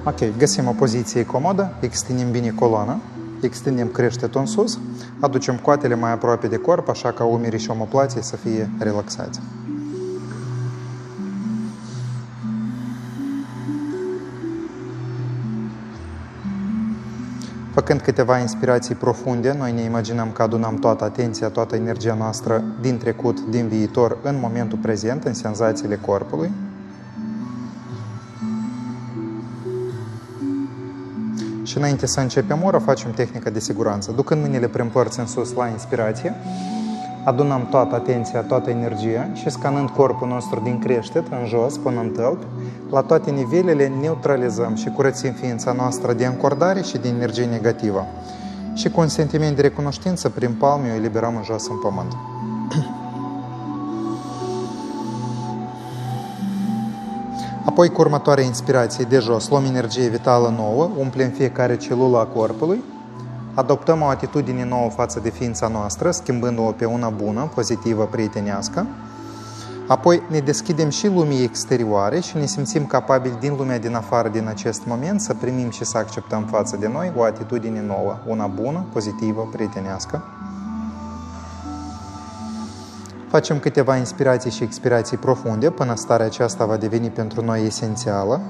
Ok, găsim o poziție comodă, extindem bine coloana, extindem creștetul în sus, aducem coatele mai aproape de corp, așa ca umerii și omoplații să fie relaxați. Făcând câteva inspirații profunde, noi ne imaginăm că adunăm toată atenția, toată energia noastră din trecut, din viitor, în momentul prezent, în senzațiile corpului. Și înainte să începem ora, facem tehnica de siguranță. Ducând mâinile prin părți în sus la inspirație, adunăm toată atenția, toată energia și scanând corpul nostru din creștet în jos până în tălpi, la toate nivelele neutralizăm și curățim ființa noastră de încordare și de energie negativă. Și cu un sentiment de recunoștință, prin palme, o eliberăm în jos în pământ. Apoi, cu următoarea inspirație de jos, luăm energie vitală nouă, umplem fiecare celulă a corpului, adoptăm o atitudine nouă față de ființa noastră, schimbând-o pe una bună, pozitivă, prietenească. Apoi ne deschidem și lumii exterioare și ne simțim capabili din lumea din afară, din acest moment, să primim și să acceptăm față de noi o atitudine nouă, una bună, pozitivă, prietenească. Facem câteva inspirații și expirații profunde până starea aceasta va deveni pentru noi esențială.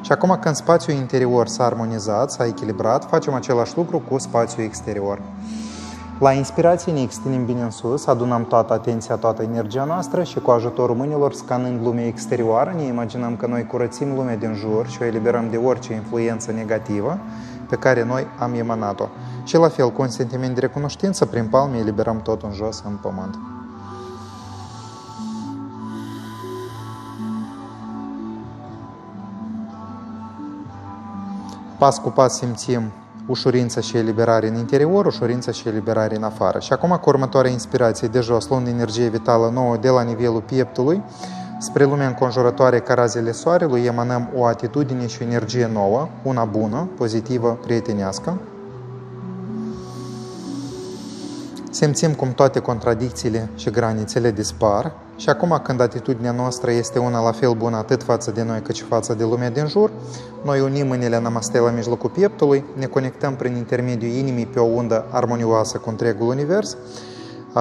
Și acum, când spațiul interior s-a armonizat, s-a echilibrat, facem același lucru cu spațiul exterior. La inspirație ne extindem bine în sus, adunăm toată atenția, toată energia noastră și cu ajutorul mâinilor, scanând lumea exterioară, ne imaginăm că noi curățim lumea din jur și o eliberăm de orice influență negativă pe care noi am emanat-o. Și la fel, cu un sentiment de recunoștință, prin palme eliberăm tot în jos, în pământ. Pas cu pas simțim ușurință și eliberare în interior, ușurință și eliberare în afară. Și acum, cu următoarea inspirație de jos, luând energie vitală nouă de la nivelul pieptului spre lumea înconjurătoare ca razele soarelui, emanăm o atitudine și o energie nouă, una bună, pozitivă, prietenească. Simțim cum toate contradicțiile și granițele dispar și acum, când atitudinea noastră este una la fel bună atât față de noi cât și față de lumea din jur, noi unim mâinile Namaste la mijlocul pieptului, ne conectăm prin intermediul inimii pe o undă armonioasă cu întregul univers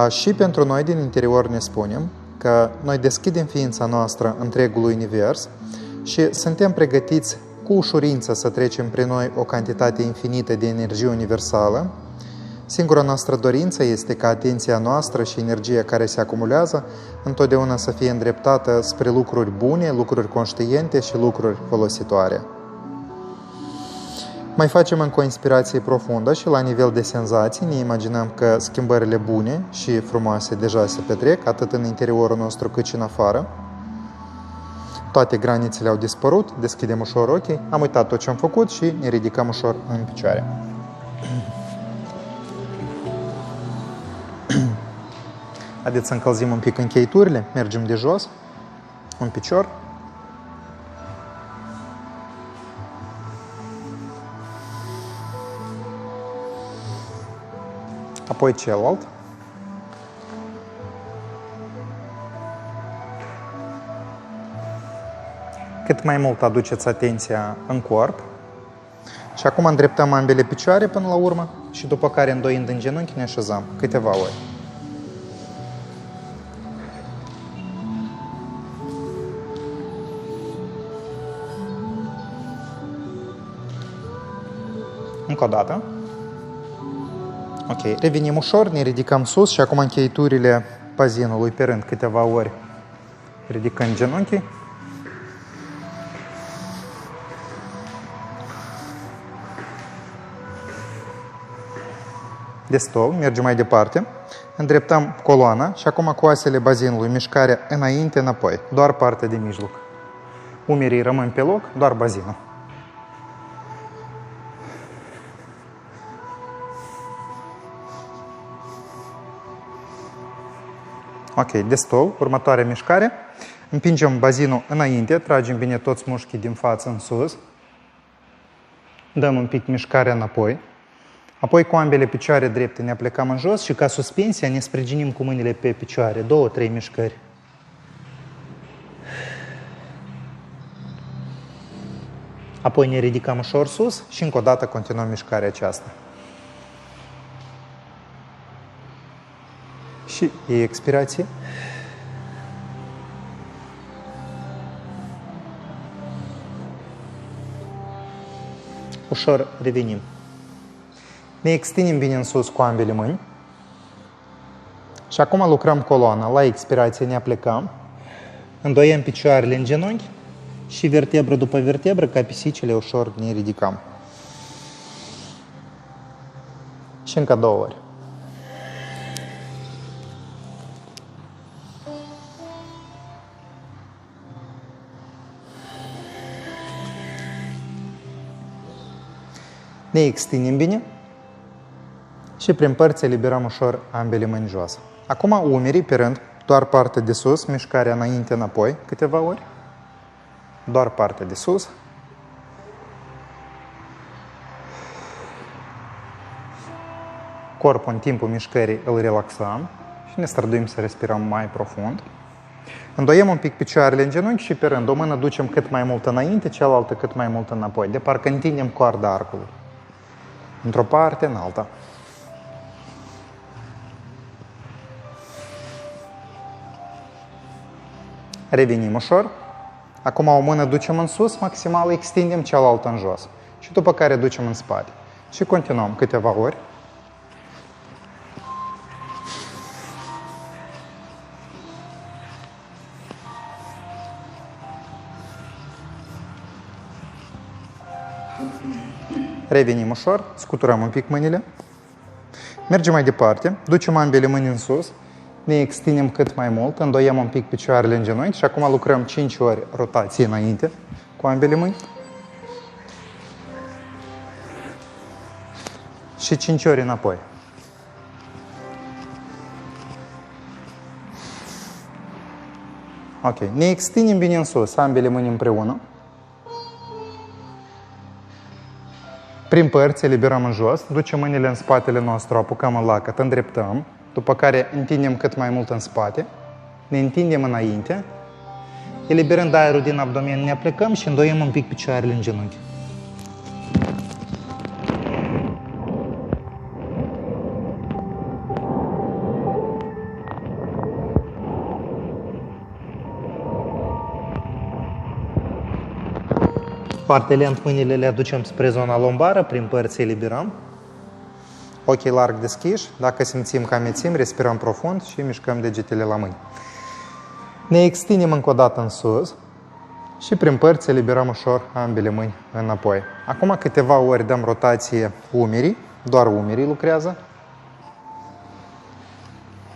și pentru noi din interior ne spunem că noi deschidem ființa noastră întregului univers și suntem pregătiți cu ușurință să trecem prin noi o cantitate infinită de energie universală. Singura noastră dorință este ca atenția noastră și energia care se acumulează întotdeauna să fie îndreptată spre lucruri bune, lucruri conștiente și lucruri folositoare. Mai facem încă o inspirație profundă și la nivel de senzații ne imaginăm că schimbările bune și frumoase deja se petrec, atât în interiorul nostru cât și în afară. Toate granițele au dispărut, deschidem ușor ochii, am uitat tot ce am făcut și ne ridicăm ușor în picioare. Haideți să încălzim un pic încheieturile, mergem de jos, un picior. Apoi celălalt. Cât mai mult aduceți atenția în corp. Și acum îndreptăm ambele picioare până la urmă și după care, îndoind în genunchi, ne așezăm câteva ori. Încă o dată. Ok, revenim ușor, ne ridicăm sus și acum încheieturile bazinului pe rând câteva ori. Ridicând genunchii. Destul, mergem mai departe. Îndreptăm coloana și acum cu oasele bazinului, mișcarea înainte, înapoi. Doar partea de mijloc. Umerii rămân pe loc, doar bazinul. Ok, destul. Următoarea mișcare. Împingem bazinul înainte, tragem bine toți mușchii din față în sus. Dăm un pic mișcarea înapoi. Apoi cu ambele picioare drepte ne aplecăm în jos și ca suspensia ne sprijinim cu mâinile pe picioare. 2-3 mișcări. Apoi ne ridicăm ușor sus și încă o dată continuăm mișcarea aceasta. Și expirație. Ușor revenim. Ne extindem bine în sus cu ambele mâini. Și acum lucrăm coloana. La expirație ne aplicăm. Îndoiem picioarele în genunchi și vertebră după vertebră, ca pisicile, ușor ne ridicăm. Și încă 2 ori. Ne extindem bine și prin părți eliberăm ușor ambele mâini jos. Acum umerii pe rând, doar partea de sus, mișcarea înainte-înapoi, câteva ori. Doar partea de sus. Corpul în timpul mișcării îl relaxăm și ne străduim să respirăm mai profund. Îndoiem un pic picioarele în genunchi și pe rând o mână ducem cât mai mult înainte, cealaltă cât mai mult înapoi, de parcă întindem coarda arcului. Într-o parte, în alta. Revenim ușor. Acum o mână ducem în sus, maximal extindem, cealaltă în jos. Și după care ducem în spate. Și continuăm câteva ori. Revenim ușor, scuturăm un pic mâinile. Mergem mai departe, ducem ambele mâini în sus, ne extindem cât mai mult, îndoiem un pic picioarele în genunchi și acum lucrăm 5 ori rotație înainte cu ambele mâini. Și 5 ori înapoi. Ok, ne extindem bine în sus, ambele mâini împreună. Prin părți eliberăm în jos, ducem mâinile în spatele nostru, apucăm în lacăt, îndreptăm, după care întindem cât mai mult în spate, ne întindem înainte, eliberând aerul din abdomen, ne aplicăm și îndoiem un pic picioarele în genunchi. Foarte lent mâinile le aducem spre zona lombară, prin părți eliberăm. Ochii larg deschiși, dacă simțim că amețim, respirăm profund și mișcăm degetele la mâini. Ne extindem încă o dată în sus și prin părți eliberăm ușor ambele mâini înapoi. Acum câteva ori dăm rotație umerii, doar umerii lucrează.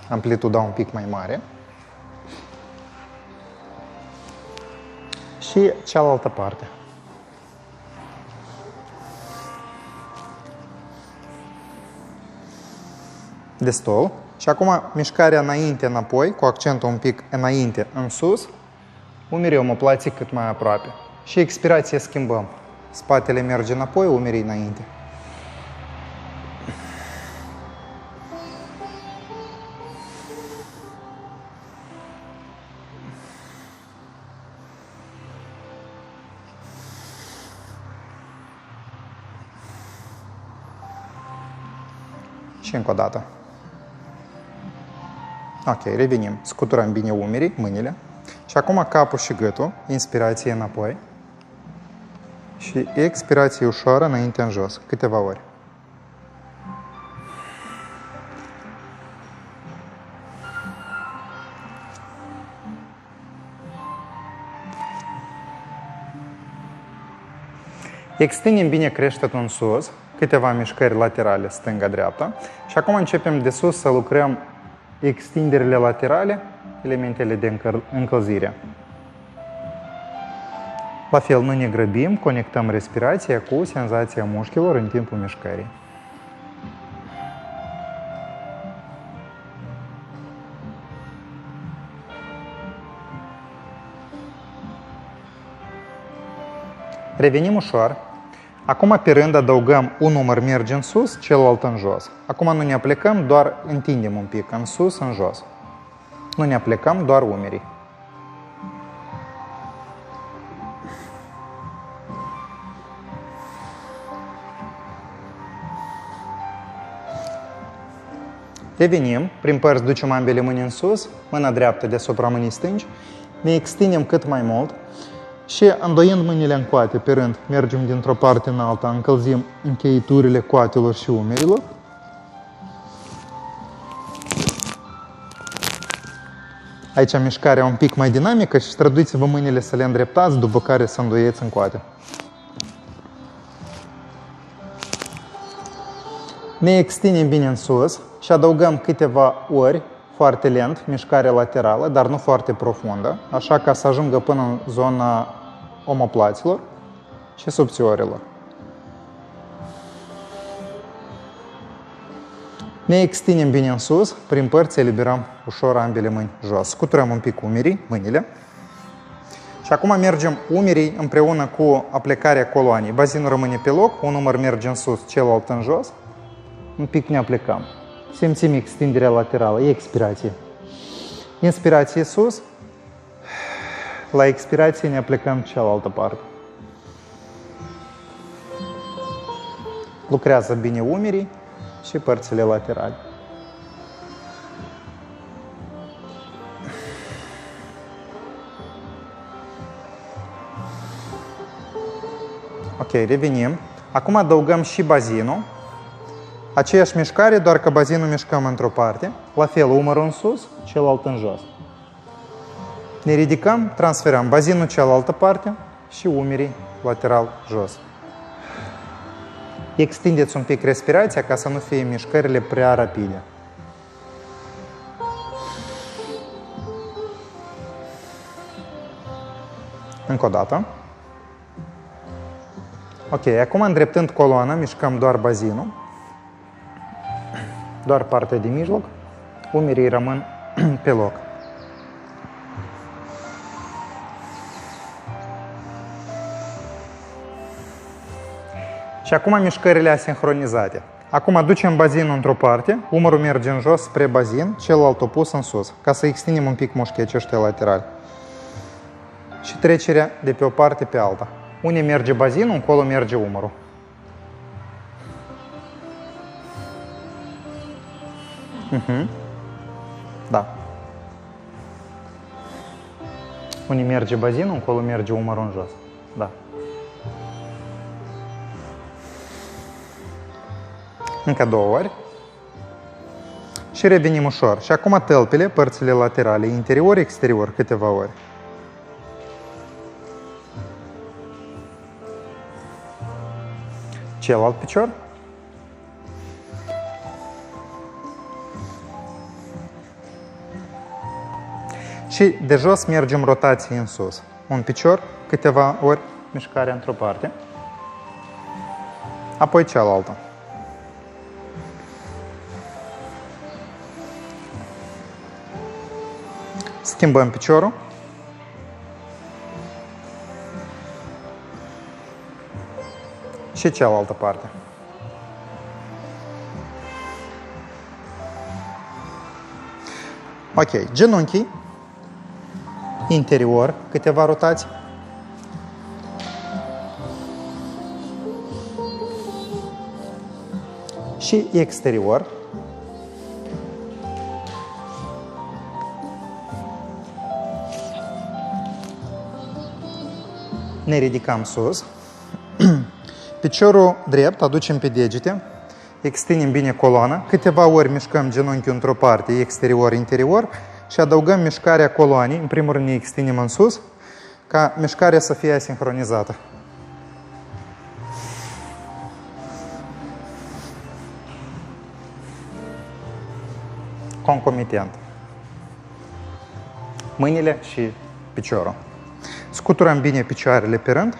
Amplituda un pic mai mare. Și cealaltă parte. Destul. Și acum mișcarea înainte-înapoi, cu accentul un pic înainte, în sus, umerii omoplații cât mai aproape. Și expirație schimbăm. Spatele merge înapoi, umerii înainte. Și încă o dată. Ok, revenim. Scuturăm bine umerii, mâinile. Și acum capul și gâtul. Inspirație înapoi. Și expirație ușoară înainte în jos. Câteva ori. Extindem bine creștetul în sus. Câteva mișcări laterale, stânga-dreapta. Și acum începem de sus să lucrăm extinderile laterale, elementele de încălzire. La fel, nu ne grăbim, conectăm respirația cu senzația mușchilor în timpul mișcării. Revenim ușor. Acum pe rând adăugăm un număr merge în sus, celălalt în jos. Acum nu ne aplicăm, doar întindem un pic în sus, în jos. Nu ne aplicăm, doar umerii. Revenim, prin părți ducem ambele mâini în sus, mâna dreaptă deasupra mâinii stângi, ne extindem cât mai mult și îndoind mâinile în coate pe rând, mergem dintr-o parte în alta, încălzim încheieturile coatelor și umerilor. Aici mișcarea un pic mai dinamică și străduiți-vă mâinile să le îndreptați, după care să îndoieți în coate. Ne extindem bine în sus și adăugăm câteva ori, foarte lent, mișcare laterală, dar nu foarte profundă, așa ca să ajungă până în zona omoplaților și subțiorilor. Ne extindem bine în sus, prin părți eliberăm ușor ambele mâini jos. Scuturăm un pic umerii, mâinile. Și acum mergem umerii împreună cu aplecarea coloanei. Bazinul rămâne pe loc, un umăr merge în sus, celălalt în jos. Un pic ne aplecăm. Simțim extinderea laterală, expirație. Inspirație sus. La expirație ne aplecăm cealaltă parte. Lucrează bine umerii și părțile laterale. Ok, revenim. Acum adăugăm și bazinul. Aceeași mișcare, doar că bazinul mișcăm într-o parte. La fel, umărul în sus, celălalt în jos. Ne ridicăm, transferăm bazinul cealaltă parte și umerii lateral jos. Extindeți un pic respirația ca să nu fie mișcările prea rapide. Încă o dată. Ok, acum îndreptând coloana, mișcăm doar bazinul. Doar partea de mijloc. Umerii rămân pe loc. Și acum mișcările asincronizate. Acum ducem bazinul într-o parte, umărul merge în jos spre bazin, celălalt opus în sus, ca să extindem un pic mușchii aceștia laterali. Și trecerea de pe o parte pe alta. Unde merge bazinul, încolo merge umărul. Da. Unde merge bazinul, încolo merge umărul în jos. Da. Încă 2 ori. Și revenim ușor. Și acum tălpile, părțile laterale, interior, exterior, câteva ori. Celălalt picior. Și de jos mergem rotație în sus. Un picior, câteva ori, mișcarea într-o parte. Apoi cealaltă. Schimbăm piciorul. Și cealaltă parte. Ok, genunchii, interior, câteva rotații. Și exterior. Ne ridicăm sus. Piciorul drept aducem pe degete. Extindem bine coloana. Câteva ori mișcăm genunchiul într-o parte, exterior, interior. Și adăugăm mișcarea coloanei. În primul rând ne extindem în sus, ca mișcarea să fie asincronizată. Concomitent. Mâinile și piciorul. Scuturăm bine picioarele pe rând.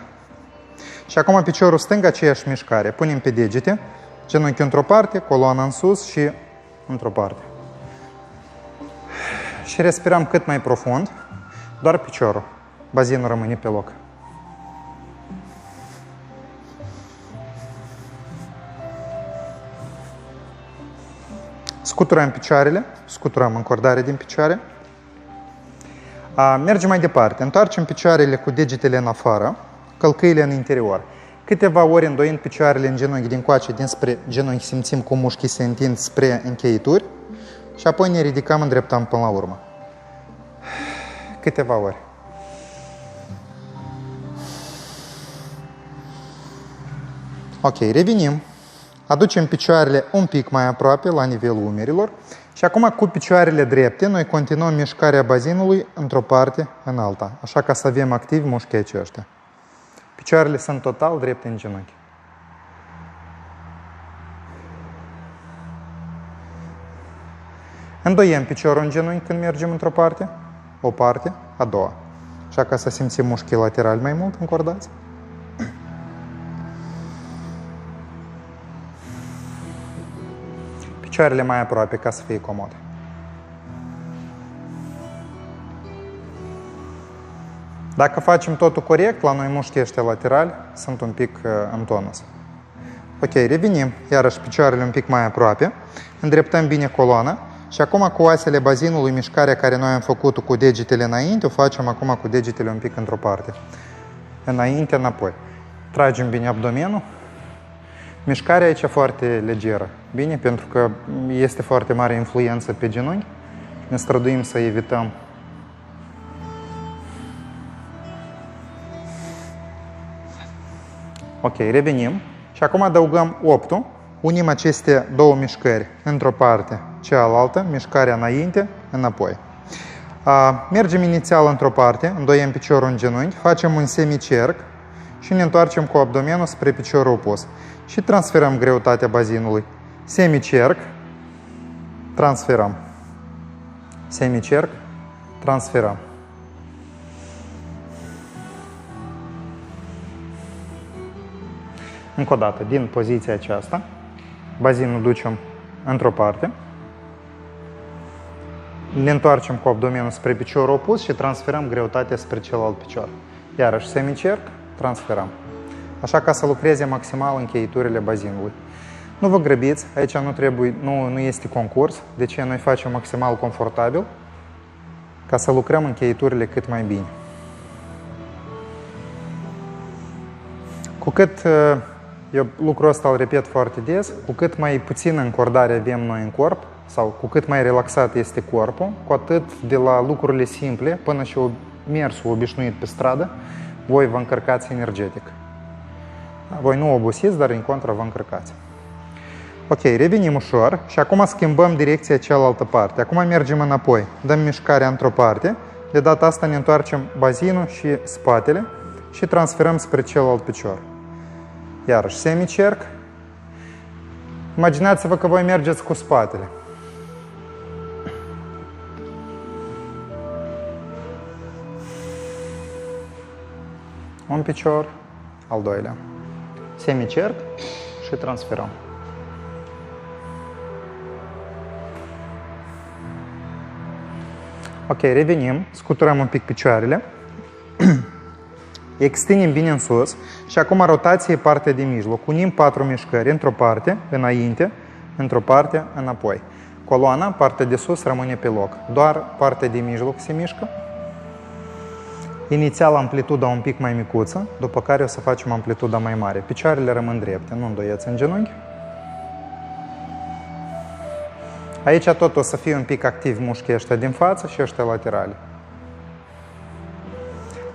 Și acum piciorul stâng, aceeași mișcare. Punem pe degete, genunchiul într-o parte, coloana în sus și într-o parte. Și respirăm cât mai profund, doar piciorul. Bazinul rămâne pe loc. Scuturăm picioarele, scuturăm încordarea din picioare. Mergem mai departe. Întoarcem picioarele cu degetele în afară, călcâile în interior. Câteva ori îndoind picioarele în genunchi dincoace, dinspre genunchi, simțim cum mușchii se întind spre încheituri și apoi ne ridicăm, îndreptăm până la urmă. Câteva ori. Ok, revenim. Aducem picioarele un pic mai aproape, la nivelul umerilor. Și acum, cu picioarele drepte, noi continuăm mișcarea bazinului într-o parte în alta. Așa ca să avem activ mușchii aceștia. Picioarele sunt total drepte în genunchi. Îndoiem piciorul în genunchi când mergem într-o parte, o parte, a doua. Așa ca să simțim mușchii laterali mai mult încordați. Picioarele mai aproape ca să fie comod. Dacă facem totul corect, la noi mușchii ăștia laterali sunt un pic în tonus. Ok, revenim, iarăși picioarele un pic mai aproape, îndreptăm bine coloana și acum cu oasele bazinului, mișcarea care noi am făcut-o cu degetele înainte, o facem acum cu degetele un pic într-o parte. Înainte, înapoi. Tragem bine abdomenul. Mișcarea aici e foarte legeră. Bine, pentru că este foarte mare influență pe genunchi. Ne străduim să evităm. Ok, revenim. Și acum adăugăm optul. Unim aceste două mișcări într-o parte, cealaltă, mișcarea înainte, înapoi. Mergem inițial într-o parte, îndoiem piciorul în genunchi, facem un semicerc și ne întoarcem cu abdomenul spre piciorul opus. Și transferăm greutatea bazinului. Semicerc, transferăm. Semicerc, transferăm. Încă o dată, din poziția aceasta, bazinul ducem într-o parte, ne întoarcem cu abdomenul spre piciorul opus și transferăm greutatea spre celălalt picior. Iarăși semicerc, transferăm. Așa ca să lucreze maximal încheiturile bazinului. Nu vă grăbiți, aici nu este concurs, de ce noi facem maximal confortabil, ca să lucrăm încheiturile cât mai bine. Cu cât, eu lucrul ăsta îl repet foarte des, cu cât mai puțină încordare avem noi în corp, sau cu cât mai relaxat este corpul, cu atât de la lucrurile simple până și mersul obișnuit pe stradă, voi vă încărcați energetic. Voi nu obosiți, dar în contra vă încărcați. Ok, revenim ușor și acum schimbăm direcția cealaltă parte. Acum mergem înapoi, dăm mișcarea într-o parte, de data asta ne întoarcem bazinul și spatele și transferăm spre celălalt picior. Iarăși semicerc. Imaginați-vă că voi mergeți cu spatele. Un picior, al doilea. Semicerc și transferăm. Ok, revenim, scuturăm un pic picioarele, extindem bine în sus și acum rotație partea de mijloc. Unim 4 mișcări, într-o parte, înainte, într-o parte, înapoi. Coloana, partea de sus, rămâne pe loc. Doar partea de mijloc se mișcă. Inițial amplituda un pic mai micuță, după care o să facem amplituda mai mare. Picioarele rămân drepte, nu îndoieți în genunchi. Aici tot o să fie un pic activ mușchii ăștia din față și ăștia laterale.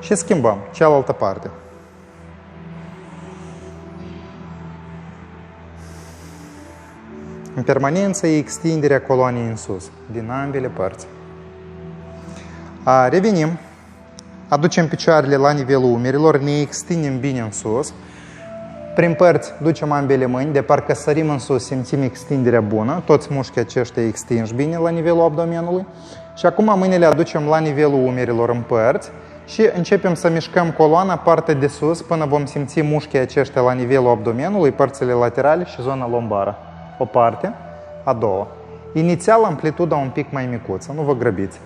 Și schimbăm cealaltă parte. În permanență e extinderea coloanei în sus, din ambele părți. Revenim. Aducem picioarele la nivelul umerilor, ne extindem bine în sus. Prin părți ducem ambele mâini, de parcă sărim în sus, simțim extinderea bună. Toți mușchii aceștia extinși bine la nivelul abdomenului. Și acum mâinile aducem la nivelul umerilor în părți și începem să mișcăm coloana partea de sus până vom simți mușchii aceștia la nivelul abdomenului, părțile laterale și zona lombară. O parte, a doua. Inițial amplituda un pic mai micuță, nu vă grăbiți.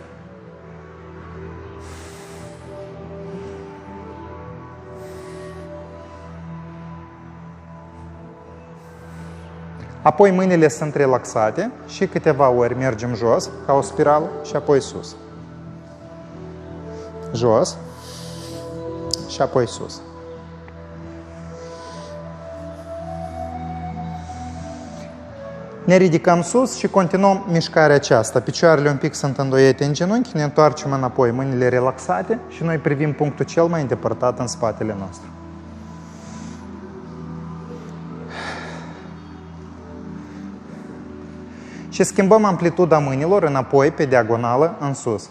Apoi mâinile sunt relaxate și câteva ori mergem jos, ca o spirală, și apoi sus. Jos și apoi sus. Ne ridicăm sus și continuăm mișcarea aceasta. Picioarele un pic sunt îndoiete în genunchi, ne întoarcem înapoi, mâinile relaxate și noi privim punctul cel mai îndepărtat în spatele nostru. Și schimbăm amplituda mâinilor înapoi, pe diagonală, în sus.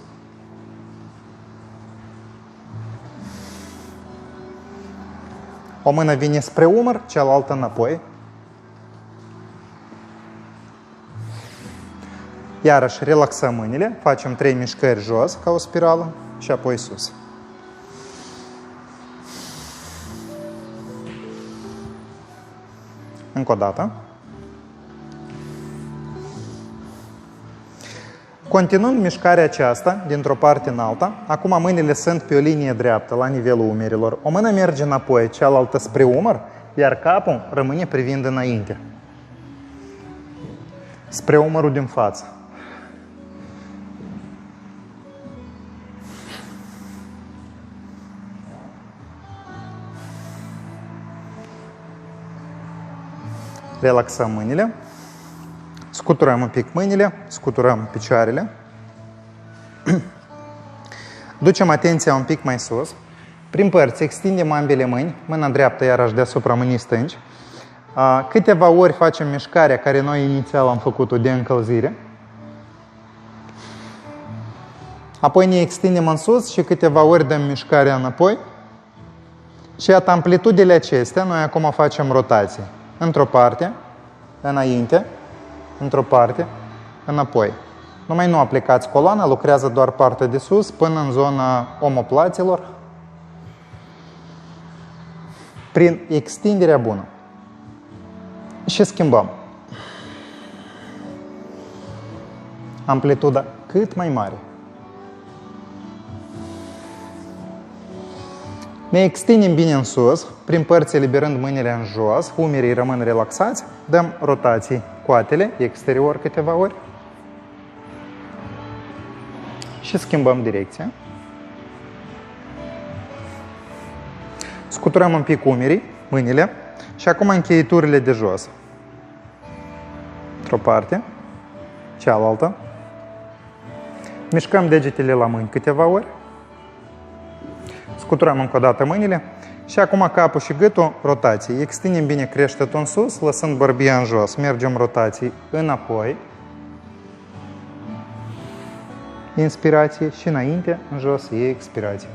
O mână vine spre umăr, cealaltă înapoi. Iarăși relaxăm mâinile, facem 3 mișcări jos, ca o spirală, și apoi sus. Încă o dată. Continuând mișcarea aceasta, dintr-o parte în alta, acum mâinile sunt pe o linie dreaptă, la nivelul umerilor. O mână merge înapoi, cealaltă spre umăr, iar capul rămâne privind înainte, spre umărul din față. Relaxăm mâinile, scuturăm un pic mâinile, scuturăm picioarele, ducem atenția un pic mai sus, prin părți extindem ambele mâini, mâna dreaptă iarăși deasupra mâinii stângi, câteva ori facem mișcarea care noi inițial am făcut-o de încălzire, apoi ne extindem în sus și câteva ori dăm mișcarea înapoi și iată amplitudile acestea, noi acum facem rotație. Într-o parte, înainte, într-o parte, înapoi. Numai nu aplicați coloana, lucrează doar partea de sus până în zona omoplaților, prin extinderea bună. Și schimbăm. Amplituda cât mai mare. Ne extindem bine în sus, prin părți eliberând mâinile în jos, umerii rămân relaxați, dăm rotații coatele exterior câteva ori și schimbăm direcția. Scuturăm un pic umerii, mâinile și acum încheieturile de jos. Într-o parte, cealaltă. Mișcăm degetele la mâini câteva ori. Scuturăm încă o dată mâinile și acum capul și gâtul, rotații. Extindem bine creștetul în sus, lăsând bărbia în jos. Mergem rotații înapoi. Inspirație și înainte, în jos, expirație.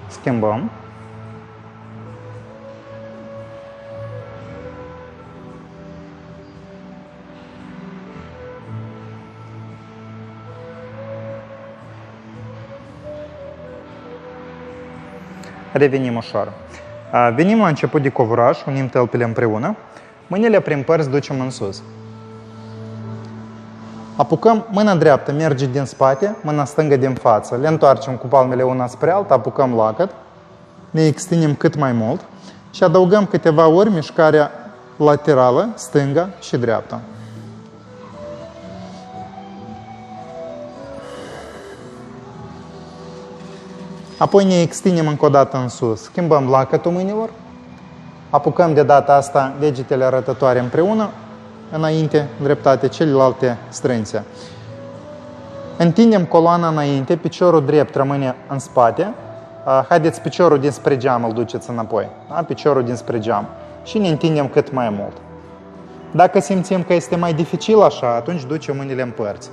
Schimbăm. Revenim ușor. Venim la început de covuraș, unim tălpile împreună, mâinile prin părți ducem în sus. Apucăm, mâna dreaptă merge din spate, mâna stângă din față, le întoarcem cu palmele una spre alta, apucăm lacăt, ne extindem cât mai mult și adăugăm câteva ori mișcarea laterală, stânga și dreapta. Apoi ne extindem încă o dată în sus, schimbăm lacătul mâinilor, apucăm de data asta degetele arătătoare împreună, înainte, dreptate, celelalte strânse. Întindem coloana înainte, piciorul drept rămâne în spate, haideți piciorul dinspre geam îl duceți înapoi, da? Piciorul dinspre geam și ne întindem cât mai mult. Dacă simțim că este mai dificil așa, atunci ducem mâinile în părți.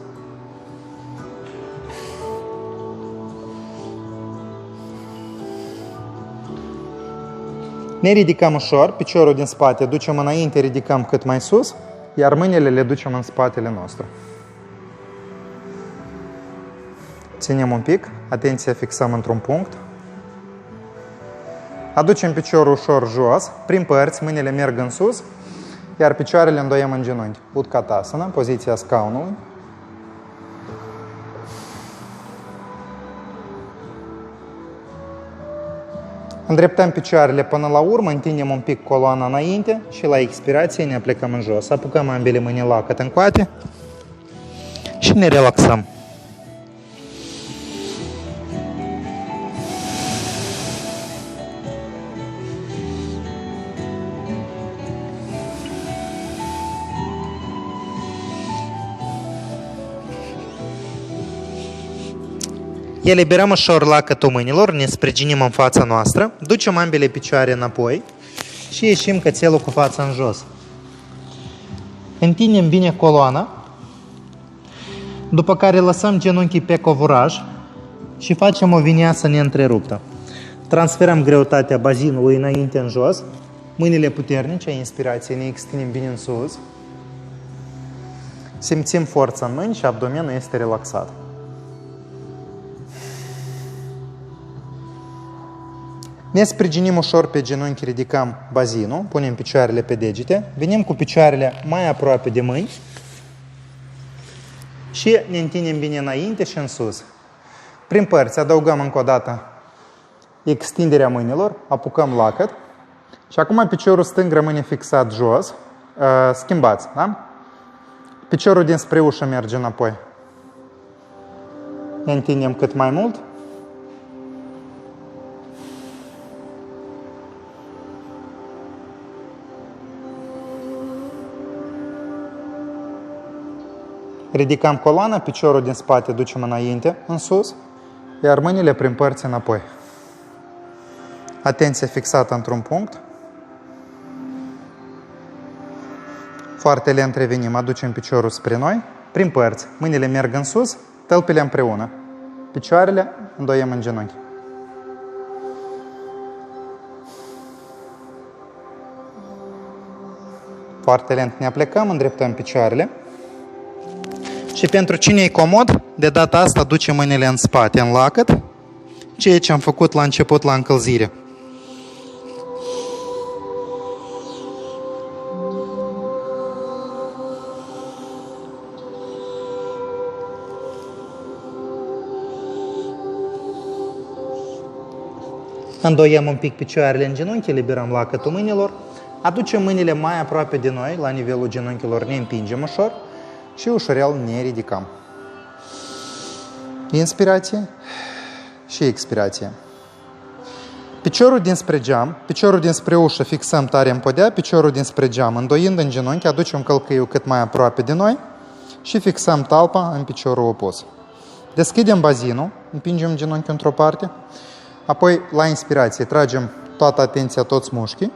Ne ridicăm ușor, piciorul din spate ducem înainte, ridicăm cât mai sus, iar mâinile le ducem în spatele nostru. Ținem un pic, atenția fixăm într-un punct. Aducem piciorul ușor jos, prin părți, mâinile merg în sus, iar picioarele îndoiem în genunchi. Utkatasana, poziția scaunului. Îndreptăm picioarele până la urmă, întindem un pic coloana înainte și la expirație ne plecăm în jos. Apucăm ambele mâini la lacăt în coate și ne relaxăm. Eliberăm ușor lacătul mâinilor, ne sprijinim în fața noastră, ducem ambele picioare înapoi și ieșim cățelul cu fața în jos. Întindem bine coloana, după care lăsăm genunchii pe covuraș și facem o vineasă neîntreruptă. Transferăm greutatea bazinului înainte în jos, mâinile puternice, inspirație, ne extindem bine în sus. Simțim forța în mâini și abdomenul este relaxat. Ne sprijinim ușor pe genunchi, ridicăm bazinul, punem picioarele pe degete, venim cu picioarele mai aproape de mâini și ne întindem bine înainte și în sus. Prin părți adăugăm încă o dată extinderea mâinilor, apucăm lacăt și acum piciorul stâng rămâne fixat jos, schimbați, da? Piciorul dinspre ușă merge înapoi. Ne întindem cât mai mult. Ridicăm coloana, piciorul din spate ducem înainte, în sus, iar mâinile prin părți înapoi. Atenție fixată într-un punct. Foarte lent revenim, aducem piciorul spre noi, prin părți. Mâinile merg în sus, tălpile împreună. Picioarele îndoiem în genunchi. Foarte lent ne aplecăm, îndreptăm picioarele. Și pentru cine e comod, de data asta ducem mâinile în spate, în lacăt, ceea ce am făcut la început la încălzire. Îndoiem un pic picioarele în genunchi, eliberăm lacătul mâinilor, aducem mâinile mai aproape de noi, la nivelul genunchilor, ne împingem ușor și ușurel ne ridicăm. Inspirație și expirație. Piciorul dinspre geam, piciorul dinspre ușă fixăm tare în podea, piciorul dinspre geam, îndoind în genunchi, aducem călcâiul cât mai aproape de noi și fixăm talpa în piciorul opus. Deschidem bazinul, împingem genunchiul într-o parte, apoi la inspirație tragem toată atenția, toți mușchii,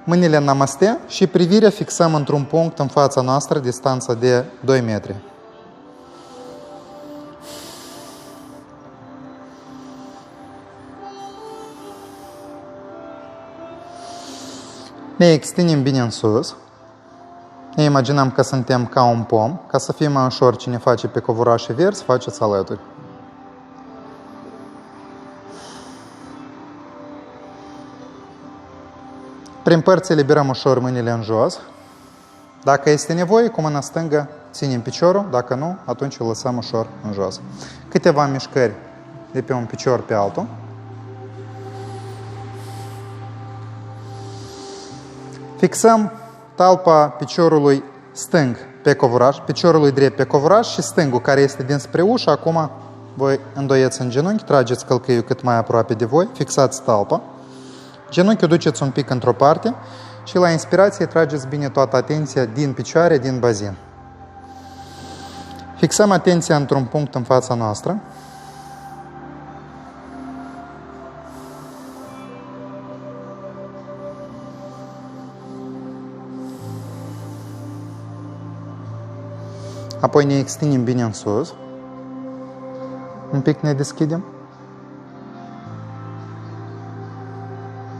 mâinile în namaste și privirea fixăm într-un punct în fața noastră, distanță de 2 metri. Ne extindem bine în sus. Ne imaginăm că suntem ca un pom. Ca să fie mai ușor, cine face pe covurașe verzi, faceți alături. Prin părți eliberăm ușor mâinile în jos. Dacă este nevoie, cu mâna stângă ținem piciorul, dacă nu, atunci îl lăsăm ușor în jos. Câteva mișcări de pe un picior pe altul. Fixăm talpa piciorului stâng pe covuraș, piciorului drept pe covuraș și stângul care este dinspre ușă. Acum voi îndoieți în genunchi, trageți călcâiul cât mai aproape de voi, fixați talpa. Genunchiul duceți un pic într-o parte și la inspirație trageți bine toată atenția din picioare, din bazin. Fixăm atenția într-un punct în fața noastră. Apoi ne extindem bine în sus. Un pic ne deschidem.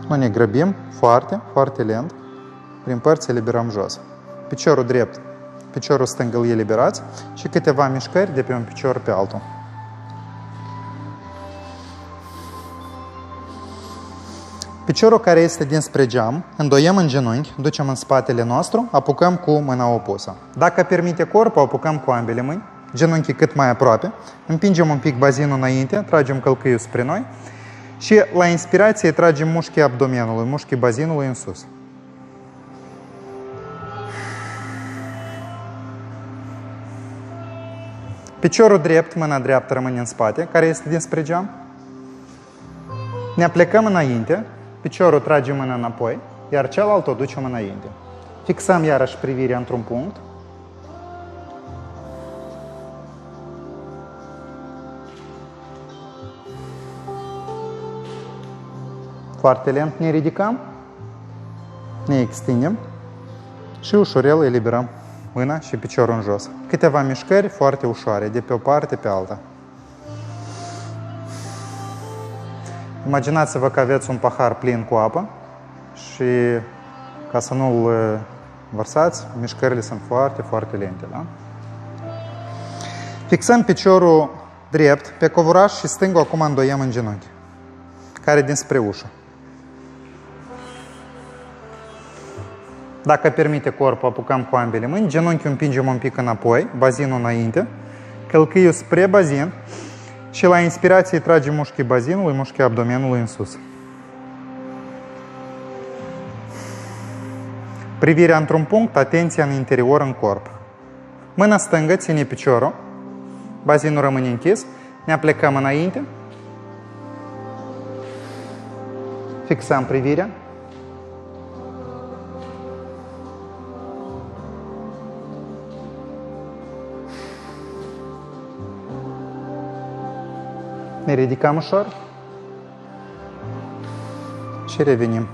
Nu ne grăbim, foarte, foarte lent. Prin părți eliberăm jos. Piciorul drept, piciorul stâng îl eliberați și câteva mișcări de pe un picior pe altul. Piciorul care este dinspre geam, îndoiem în genunchi, ducem în spatele nostru, apucăm cu mâna opusă. Dacă permite corpul, apucăm cu ambele mâini, genunchii cât mai aproape, împingem un pic bazinul înainte, tragem călcâiul spre noi și la inspirație tragem mușchii abdomenului, mușchii bazinului în sus. Piciorul drept, mâna dreaptă rămâne în spate, care este dinspre geam. Ne aplecăm înainte, piciorul trage mâna înapoi, iar celălalt o ducem înainte. Fixăm iarăși privirea într-un punct. Foarte lent ne ridicăm, ne extindem și ușurel eliberăm mâna și piciorul în jos. Câteva mișcări foarte ușoare, de pe o parte pe alta. Imaginați-vă că aveți un pahar plin cu apă și ca să nu-l vărsați, mișcările sunt foarte, foarte lente. Da? Fixăm piciorul drept pe covuraș și stângul acum îndoiem în genunchi, care dinspre ușă. Dacă permite corpul, apucăm cu ambele mâini, genunchiul împingem un pic înapoi, bazinul înainte, călcâiul spre bazin și la inspirație tragem mușchii bazinului, mușchii abdomenului în sus. Privirea într-un punct, atenția în interior, în corp. Mâna stângă ține piciorul, bazinul rămâne închis, ne aplecăm înainte, fixăm privirea. Ne ridicăm ușor și revenim.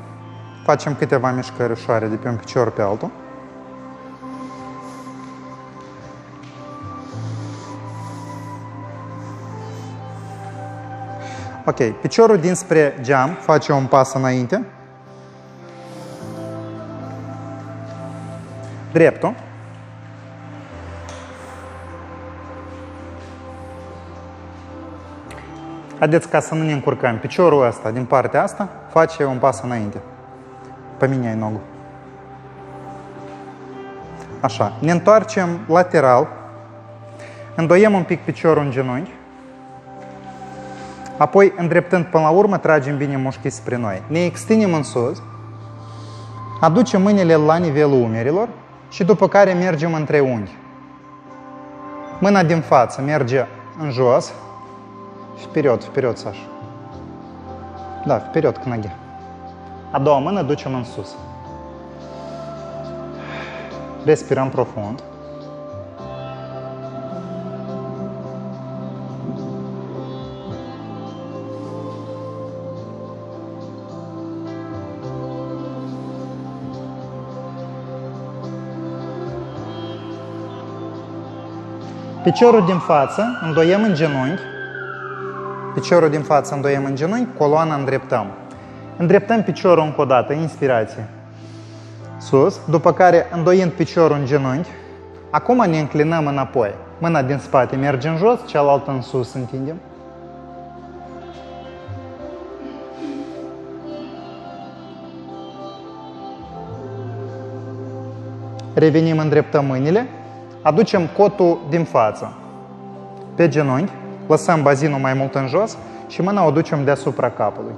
Facem câteva mișcări ușoare de pe un picior pe altul. Ok, piciorul dinspre geam face un pas înainte. Dreptul. Haideți ca să nu ne încurcăm. Piciorul ăsta, din partea asta, face un pas înainte. Pe mine ai nogul. Așa. Ne întoarcem lateral. Îndoiem un pic piciorul în genunchi. Apoi, îndreptând până la urmă, tragem bine mușchii spre noi. Ne extindem în sus. Aducem mâinile la nivelul umerilor și după care mergem între unghi. Mâna din față merge în jos. Вперед, Саша. Да, вперед к ноге. A doua mână ducem în sus. Respirăm profund. Piciorul din față îndoiem în genunchi. Piciorul din față îndoiem în genunchi, coloana îndreptăm. Îndreptăm piciorul încă o dată, inspirație. Sus, după care îndoind piciorul în genunchi, acum ne înclinăm înapoi. Mâna din spate merge în jos, cealaltă în sus întindem. Revenim, îndreptăm mâinile, aducem cotul din față pe genunchi. Lăsăm bazinul mai mult în jos și mâna o ducem deasupra capului.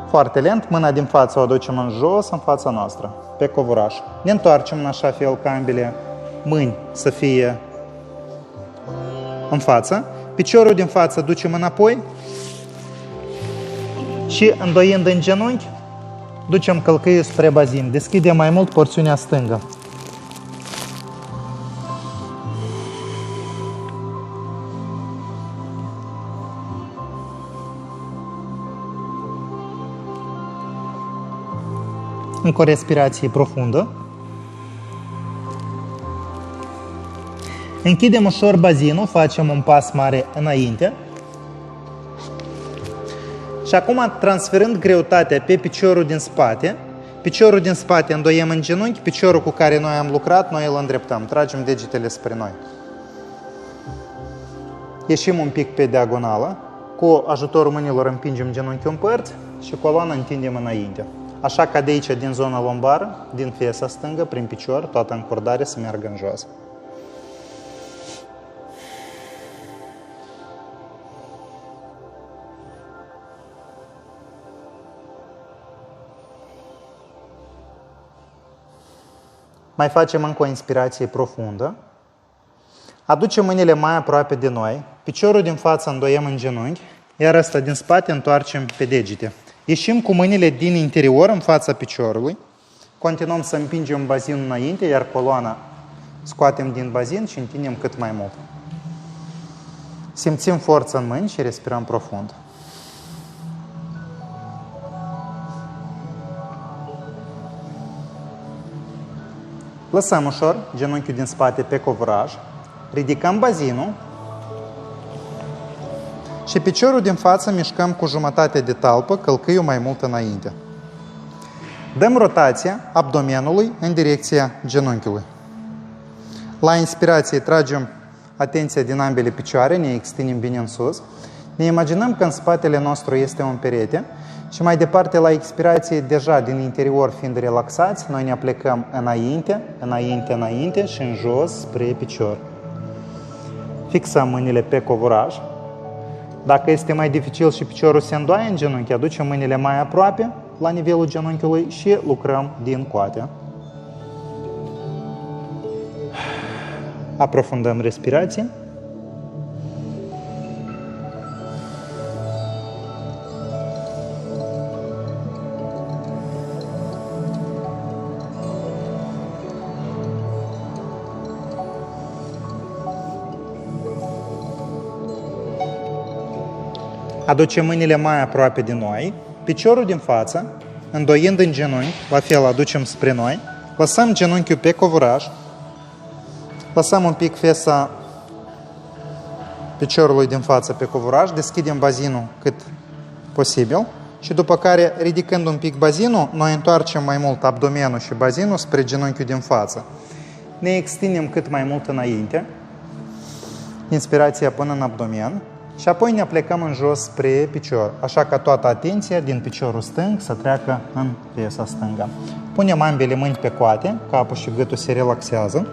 Foarte lent, mâna din față o aducem în jos, în fața noastră, pe covuraș. Ne întoarcem în așa fel ca ambele mâini să fie în față. Piciorul din față ducem înapoi. Și îndoind în genunchi, ducem călcâiul spre bazin. Deschidem mai mult porțiunea stângă. Încă o respirație profundă. Închidem ușor bazinul, facem un pas mare înainte. Și acum, transferând greutatea pe piciorul din spate, piciorul din spate îndoiem în genunchi, piciorul cu care noi am lucrat, noi îl îndreptăm. Tragem degetele spre noi. Ieșim un pic pe diagonală, cu ajutorul mâinilor împingem genunchiul în părți și coloana întindem înainte. Așa ca de aici, din zona lombară, din fesa stângă, prin picior, toată încordarea să meargă în jos. Mai facem încă o inspirație profundă. Aducem mâinile mai aproape de noi, piciorul din față îndoiem în genunchi, iar ăsta din spate întoarcem pe degete. Ieșim cu mâinile din interior în fața piciorului, Continuăm să împingem bazinul înainte, iar coloana scoatem din bazin și întindem cât mai mult. Simțim forță în mâini și respirăm profund. Lăsăm ușor genunchiul din spate pe covraj, ridicăm bazinul și piciorul din față mișcăm cu jumătate de talpă, călcâiul mai mult înainte. Dăm rotația abdomenului în direcția genunchiului. La inspirație tragem atenția din ambele picioare, ne extindem bine în sus. Ne imaginăm că în spatele nostru este un perete și mai departe la expirație, deja din interior fiind relaxați, noi ne aplecăm înainte, înainte, înainte și în jos spre picior. Fixăm mâinile pe covoraj. Dacă este mai dificil și piciorul se îndoaie în genunchi, aducem mâinile mai aproape la nivelul genunchiului și lucrăm din coate. Aprofundăm respirația. Aducem mâinile mai aproape de noi, piciorul din față, îndoind în genunchi, la fel aducem spre noi, lăsăm genunchiul pe covoraj, lăsăm un pic fesa piciorului din față pe covoraj, deschidem bazinul cât posibil și după care, ridicând un pic bazinul, noi întoarcem mai mult abdomenul și bazinul spre genunchiul din față. Ne extindem cât mai mult înainte, inspirația până în abdomen și apoi ne plecăm în jos spre picior, așa că toată atenția din piciorul stâng să treacă în fesa stângă. Punem ambele mâini pe coate, capul și gâtul se relaxează.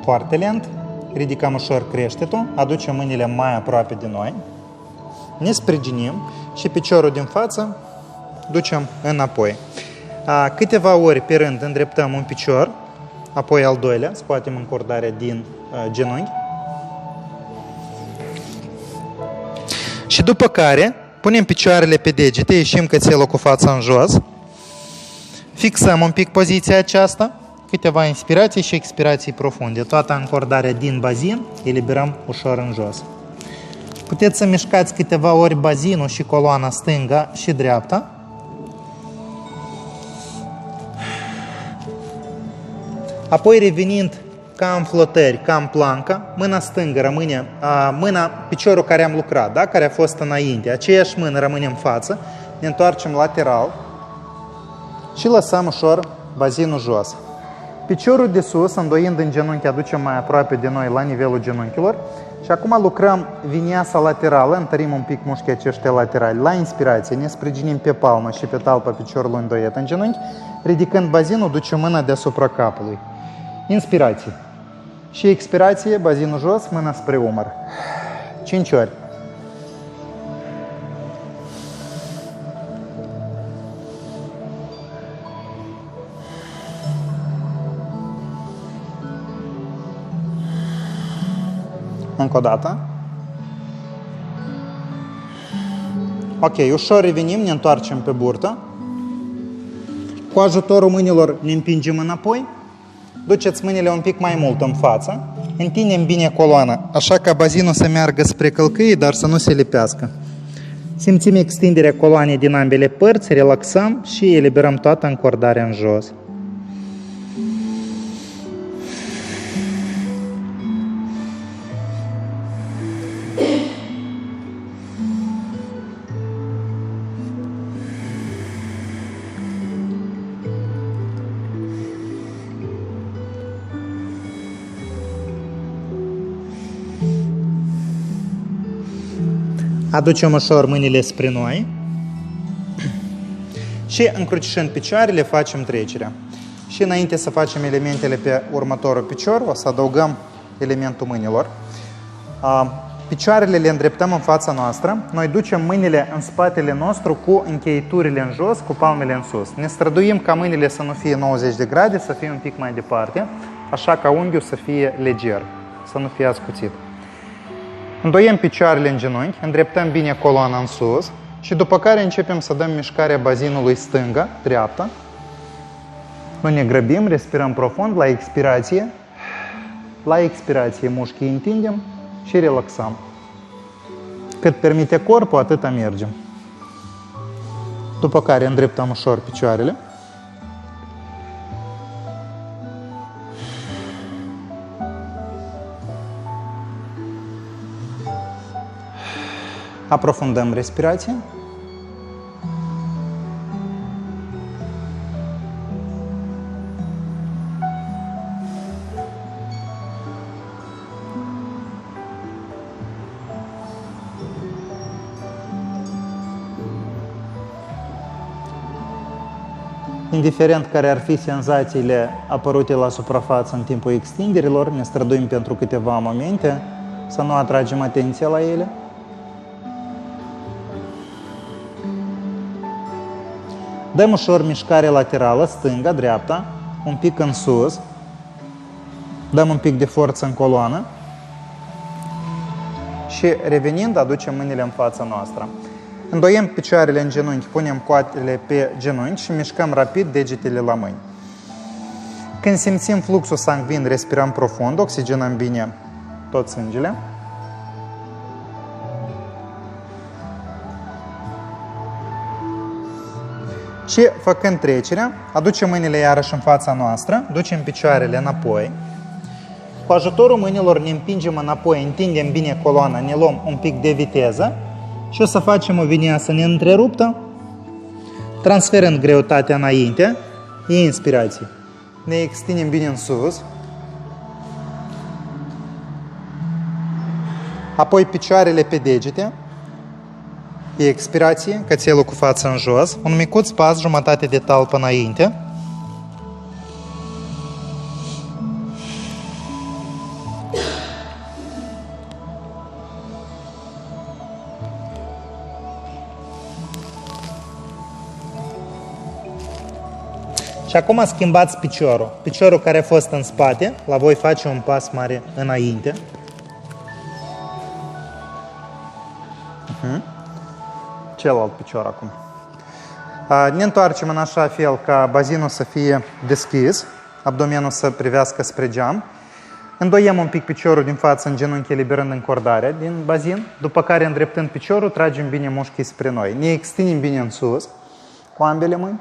Foarte lent, ridicăm ușor creștetul, aducem mâinile mai aproape de noi, ne sprijinim și piciorul din față ducem înapoi. Câteva ori pe rând îndreptăm un picior, apoi al doilea, scoatem încordarea din genunchi și după care punem picioarele pe degete, ieșim cățelul cu fața în jos, fixăm un pic poziția aceasta, câteva inspirații și expirații profunde. Toată încordarea din bazin eliberăm ușor în jos. Puteți să mișcați câteva ori bazinul și coloana stânga și dreapta. Apoi revenind ca în flotări, ca în plancă, mâna stângă rămâne, piciorul care am lucrat, da? Care a fost înainte, aceeași mână rămâne în față, ne întoarcem lateral și lăsăm ușor bazinul jos. Piciorul de sus, îndoind în genunchi, aducem mai aproape de noi la nivelul genunchilor și acum lucrăm vineasa laterală, întărim un pic mușchii aceștia laterali. La inspirație ne sprijinim pe palmă și pe talpa piciorului îndoiet în genunchi, ridicând bazinul, ducem mâna deasupra capului. Inspirație și expirație, bazinul jos, mâna spre umăr. 5 ori. Încă o dată. Ok, ușor revenim, ne întoarcem pe burtă. Cu ajutorul mâinilor ne împingem înapoi. Duceți mâinile un pic mai mult în față. Întindem bine coloana, așa ca bazinul să meargă spre călcâie, dar să nu se lipească. Simțim extinderea coloanei din ambele părți, relaxăm și eliberăm toată încordarea în jos. Aducem ușor mâinile spre noi și încrucișând picioarele facem trecerea. Și înainte să facem elementele pe următorul picior, o să adăugăm elementul mâinilor. Picioarele le îndreptăm în fața noastră, noi ducem mâinile în spatele nostru cu încheieturile în jos, cu palmele în sus. Ne străduim ca mâinile să nu fie 90 de grade, să fie un pic mai departe, așa ca unghiul să fie leger, să nu fie ascuțit. Îndoiem picioarele în genunchi, îndreptăm bine coloana în sus și după care începem să dăm mișcarea bazinului stânga-dreapta. Nu ne grăbim, respirăm profund, la expirație. La expirație mușchii întindem și relaxăm. Cât permite corpul, atâta mergem. După care îndreptăm ușor picioarele. Aprofundăm respirația. Indiferent care ar fi senzațiile apărute la suprafață în timpul extinderilor, ne străduim pentru câteva momente să nu atragem atenția la ele. Dăm ușor mișcare laterală, stânga, dreapta, un pic în sus. Dăm un pic de forță în coloană. Și revenind, aducem mâinile în fața noastră. Îndoiem picioarele în genunchi, punem coatele pe genunchi și mișcăm rapid degetele la mâini. Când simțim fluxul sanguin, respirăm profund, oxigenăm bine tot sângele. Și făcând trecerea, aducem mâinile iarăși în fața noastră, ducem picioarele înapoi. Cu ajutorul mâinilor ne împingem înapoi, întindem bine coloana, ne luăm un pic de viteză și o să facem o vinyasa neîntreruptă, transferând greutatea înainte, inspirație. Ne extindem bine în sus. Apoi picioarele pe degete. Expirație, cățelul cu fața în jos, un micuț pas, jumătate de talpă înainte. Și acum schimbați piciorul. Piciorul care a fost în spate, la voi face un pas mare înainte. Celălalt picior acum. Ne întoarcem în așa fel ca bazinul să fie deschis, abdomenul să privească spre geam. Îndoiem un pic piciorul din față în genunchi, eliberând încordarea din bazin, după care, îndreptând piciorul, tragem bine mușchii spre noi. Ne extindem bine în sus cu ambele mâini.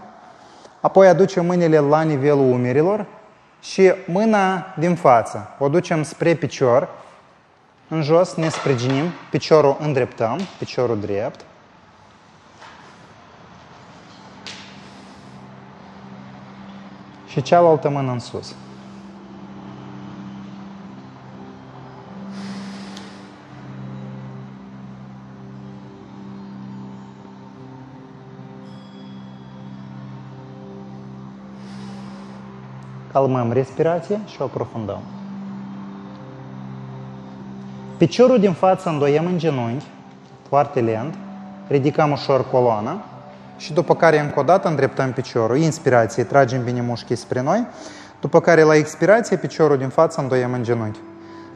Apoi aducem mâinile la nivelul umerilor și mâna din față o ducem spre picior, în jos, ne sprijinim, piciorul îndreptăm, piciorul drept. Și cealaltă mână în sus. Calmăm respirația și o aprofundăm. Piciorul din față îndoiem în genunchi, foarte lent, ridicăm ușor coloana și după care încă o dată îndreptăm piciorul. Inspirație, tragem bine mușchii spre noi, după care la expirație piciorul din față îndoiem în genunchi.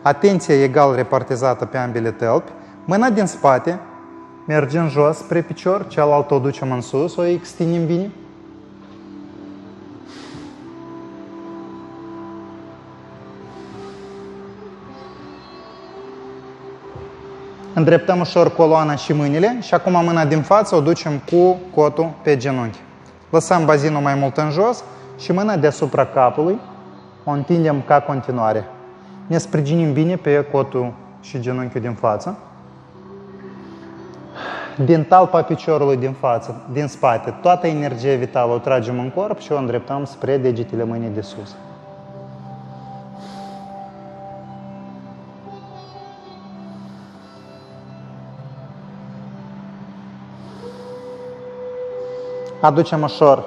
Atenție egal repartizată pe ambele tălpi, mâna din spate merge în jos spre picior, cealaltă o ducem în sus, o extindem bine. Îndreptăm ușor coloana și mâinile și acum mâna din față o ducem cu cotul pe genunchi. Lăsăm bazinul mai mult în jos și mâna deasupra capului o întindem ca continuare. Ne sprijinim bine pe cotul și genunchiul din față. Din talpa piciorului din față, din spate, toată energia vitală o tragem în corp și o îndreptăm spre degetele mâinii de sus. Aducem ușor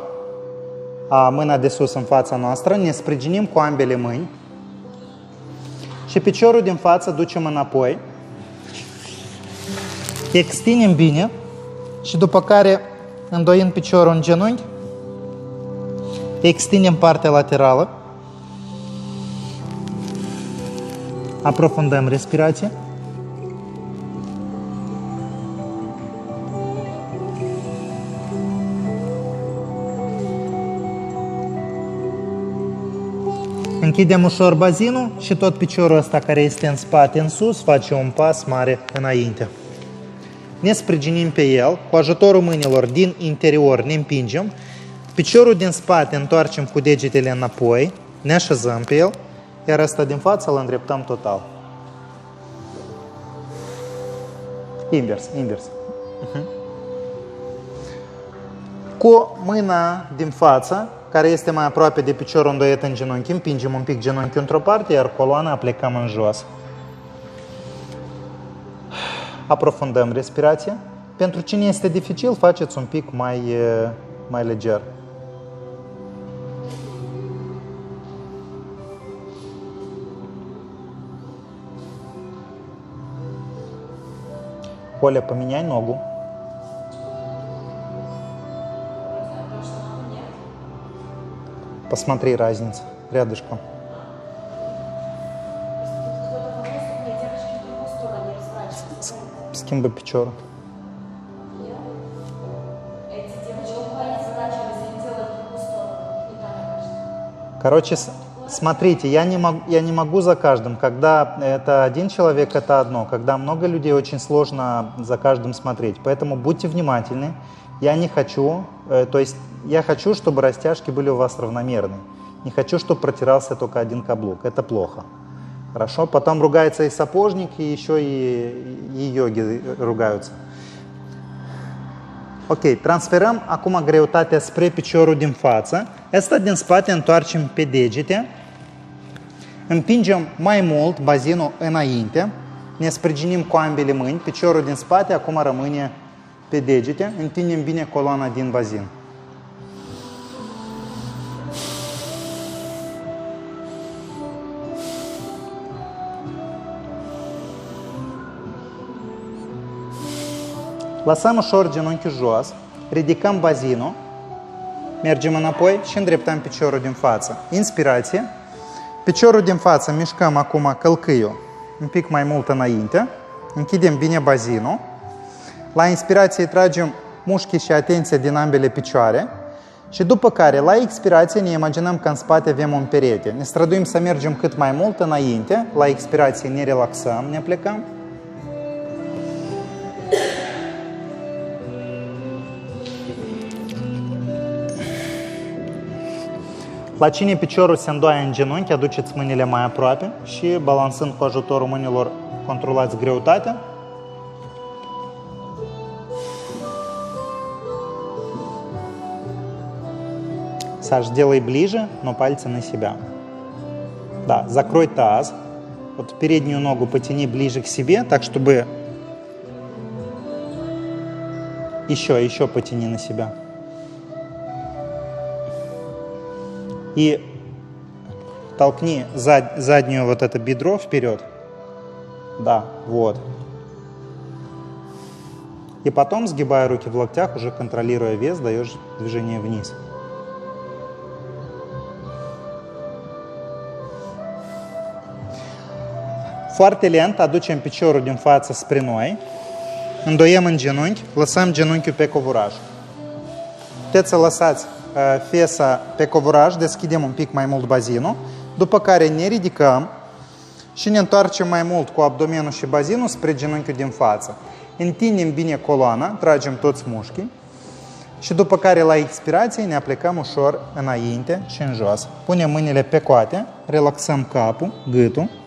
mâna de sus în fața noastră, ne sprijinim cu ambele mâini și piciorul din față ducem înapoi. Extindem bine și după care, îndoind piciorul în genunchi, extindem partea laterală. Aprofundăm respirația. Închidem ușor bazinul și tot piciorul ăsta care este în spate, în sus, face un pas mare înainte. Ne sprijinim pe el, cu ajutorul mâinilor din interior ne împingem, piciorul din spate întoarcem cu degetele înapoi, ne așezăm pe el, iar ăsta din față îl îndreptăm total. Invers. Cu mâna din față, care este mai aproape de piciorul îndoiet în genunchi, împingem un pic genunchiul într-o parte, iar coloana plecăm în jos. Aprofundăm respirația. Pentru cine este dificil, faceți un pic mai leger. Оля, поменяй ногу. Посмотри разницу рядышком. С кем бы печора? Короче, смотрите, я не могу за каждым. Когда это один человек, это одно. Когда много людей, очень сложно за каждым смотреть. Поэтому будьте внимательны. Я не хочу, то есть я хочу, чтобы растяжки были у вас равномерные. Не хочу, чтобы протирался только один каблук. Это плохо. Хорошо? Потом ругается и сапожник, и еще и йоги ругаются. Ok, transferăm acum greutatea spre piciorul din față. Ăsta din spate întoarcem pe degete. Împingem mai mult bazinul înainte. Ne sprijinim cu ambele mâini. Piciorul din spate acum rămâne pe degete. Întindem bine coloana din bazin. Lăsăm ușor genunchiul jos, ridicăm bazinul, mergem înapoi și îndreptăm piciorul din față. Inspirație. Piciorul din față mișcăm acum călcâiul un pic mai mult înainte, închidem bine bazinul. La inspirație tragem mușchii și atenția din ambele picioare și după care, la expirație, ne imaginăm că în spate avem un perete. Ne străduim să mergem cât mai mult înainte, la expirație ne relaxăm, ne plecăm. La cine piciorul se îndoaie în genunchi, aduceți mâinile mai aproape și, balansând cu ajutorul mâinilor, controlați greutatea. Саш, делай ближе, но пальцы на себя. Да, закрой таз. Вот переднюю ногу потяни ближе к себе, так, чтобы еще потяни на себя. И толкни заднюю вот это бедро вперед. Да, вот. И потом, сгибая руки в локтях, уже контролируя вес, даешь движение вниз. Foarte lent aducem piciorul din față spre noi, îndoiem în genunchi, lăsăm genunchiul pe covuraș. Puteți să lăsați fesa pe covuraș, deschidem un pic mai mult bazinul, după care ne ridicăm și ne întoarcem mai mult cu abdomenul și bazinul spre genunchiul din față. Întindem bine coloana, tragem toți mușchii și după care la expirație ne aplicăm ușor înainte și în jos. Punem mâinile pe coate, relaxăm capul, gâtul.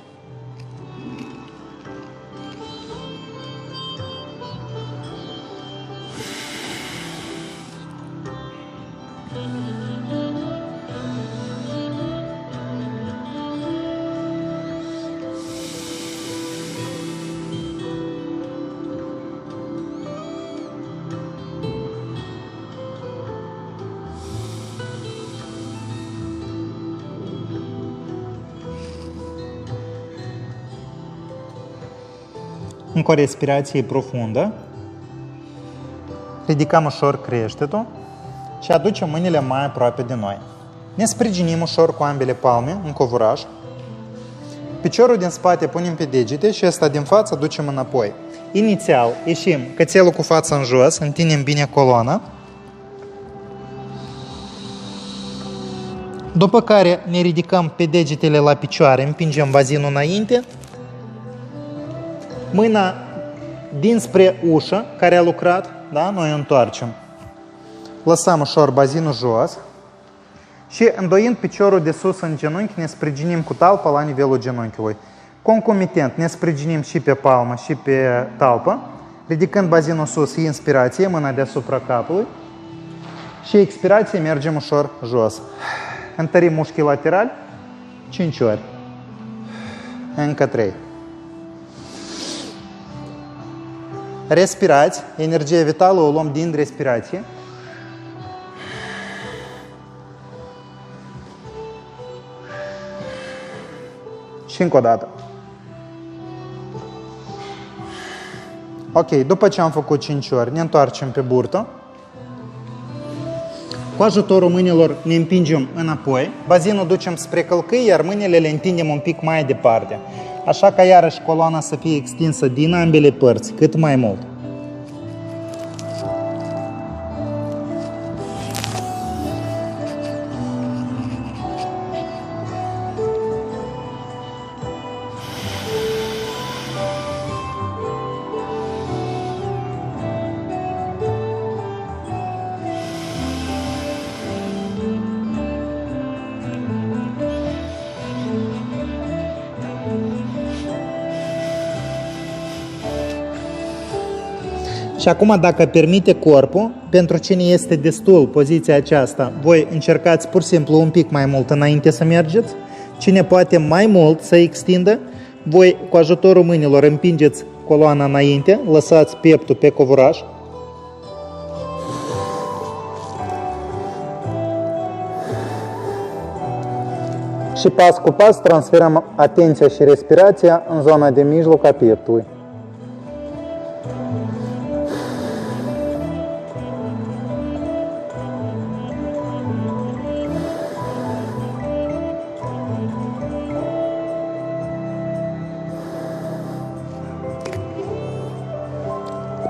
Încă o respirație profundă. Ridicăm ușor creștetul și aducem mâinile mai aproape de noi. Ne sprijinim ușor cu ambele palme în covuraș. Piciorul din spate punem pe degete și ăsta din față ducem înapoi. Inițial ieșim cățelul cu fața în jos, întindem bine coloana. După care ne ridicăm pe degetele la picioare, împingem bazinul înainte. Mâna dinspre ușă care a lucrat, da? Noi întoarcem. Lăsăm ușor bazinul jos și îndoind piciorul de sus în genunchi, ne sprijinim cu talpa la nivelul genunchiului. Concomitent ne sprijinim și pe palmă și pe talpă, ridicând bazinul sus, inspirație, mâna deasupra capului și expirație, mergem ușor jos. Întărim mușchii laterali 5 ori. Încă 3. Respirați. Energia vitală o luăm din respirație. Și încă o dată. Ok, după ce am făcut 5 ori, ne întoarcem pe burtă. Cu ajutorul mâinilor ne împingem înapoi, bazinul ducem spre călcâi, iar mâinile le întindem un pic mai departe. Așa ca iarăși coloana să fie extinsă din ambele părți, cât mai mult. Și acum, dacă permite corpul, pentru cine este destul poziția aceasta, voi încercați pur și simplu un pic mai mult înainte să mergeți. Cine poate mai mult să extindă, voi cu ajutorul mâinilor împingeți coloana înainte, lăsați pieptul pe covuraș. Și pas cu pas transferăm atenția și respirația în zona de mijloc a pieptului.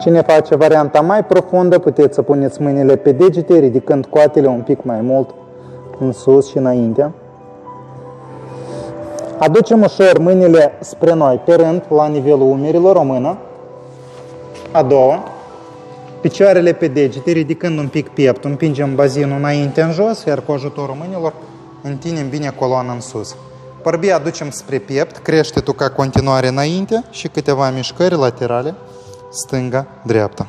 Cine face varianta mai profundă, puteți să puneți mâinile pe degete, ridicând coatele un pic mai mult în sus și înainte. Aducem ușor mâinile spre noi, pe rând, la nivelul umerilor, o mână, a doua, picioarele pe degete, ridicând un pic pieptul, împingem bazinul înainte în jos, iar cu ajutorul mâinilor întindem bine coloana în sus. Părbia aducem spre piept, creștetul ca continuare înainte și câteva mișcări laterale, stânga-dreapta.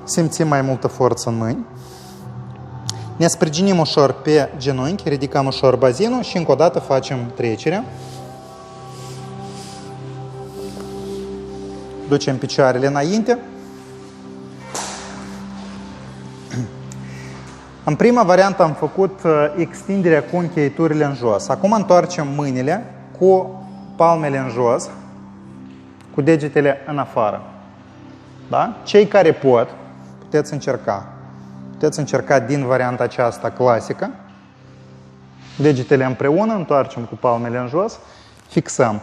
Simțim mai multă forță în mâini. Ne sprijinim ușor pe genunchi, ridicăm ușor bazinul și încă o dată facem trecerea. Ducem picioarele înainte. În prima variantă am făcut extinderea cu încheieturile în jos. Acum întoarcem mâinile cu palmele în jos, cu degetele în afară. Da? Cei care pot, puteți încerca. Puteți încerca din varianta aceasta clasică. Degetele împreună, întoarcem cu palmele în jos, fixăm.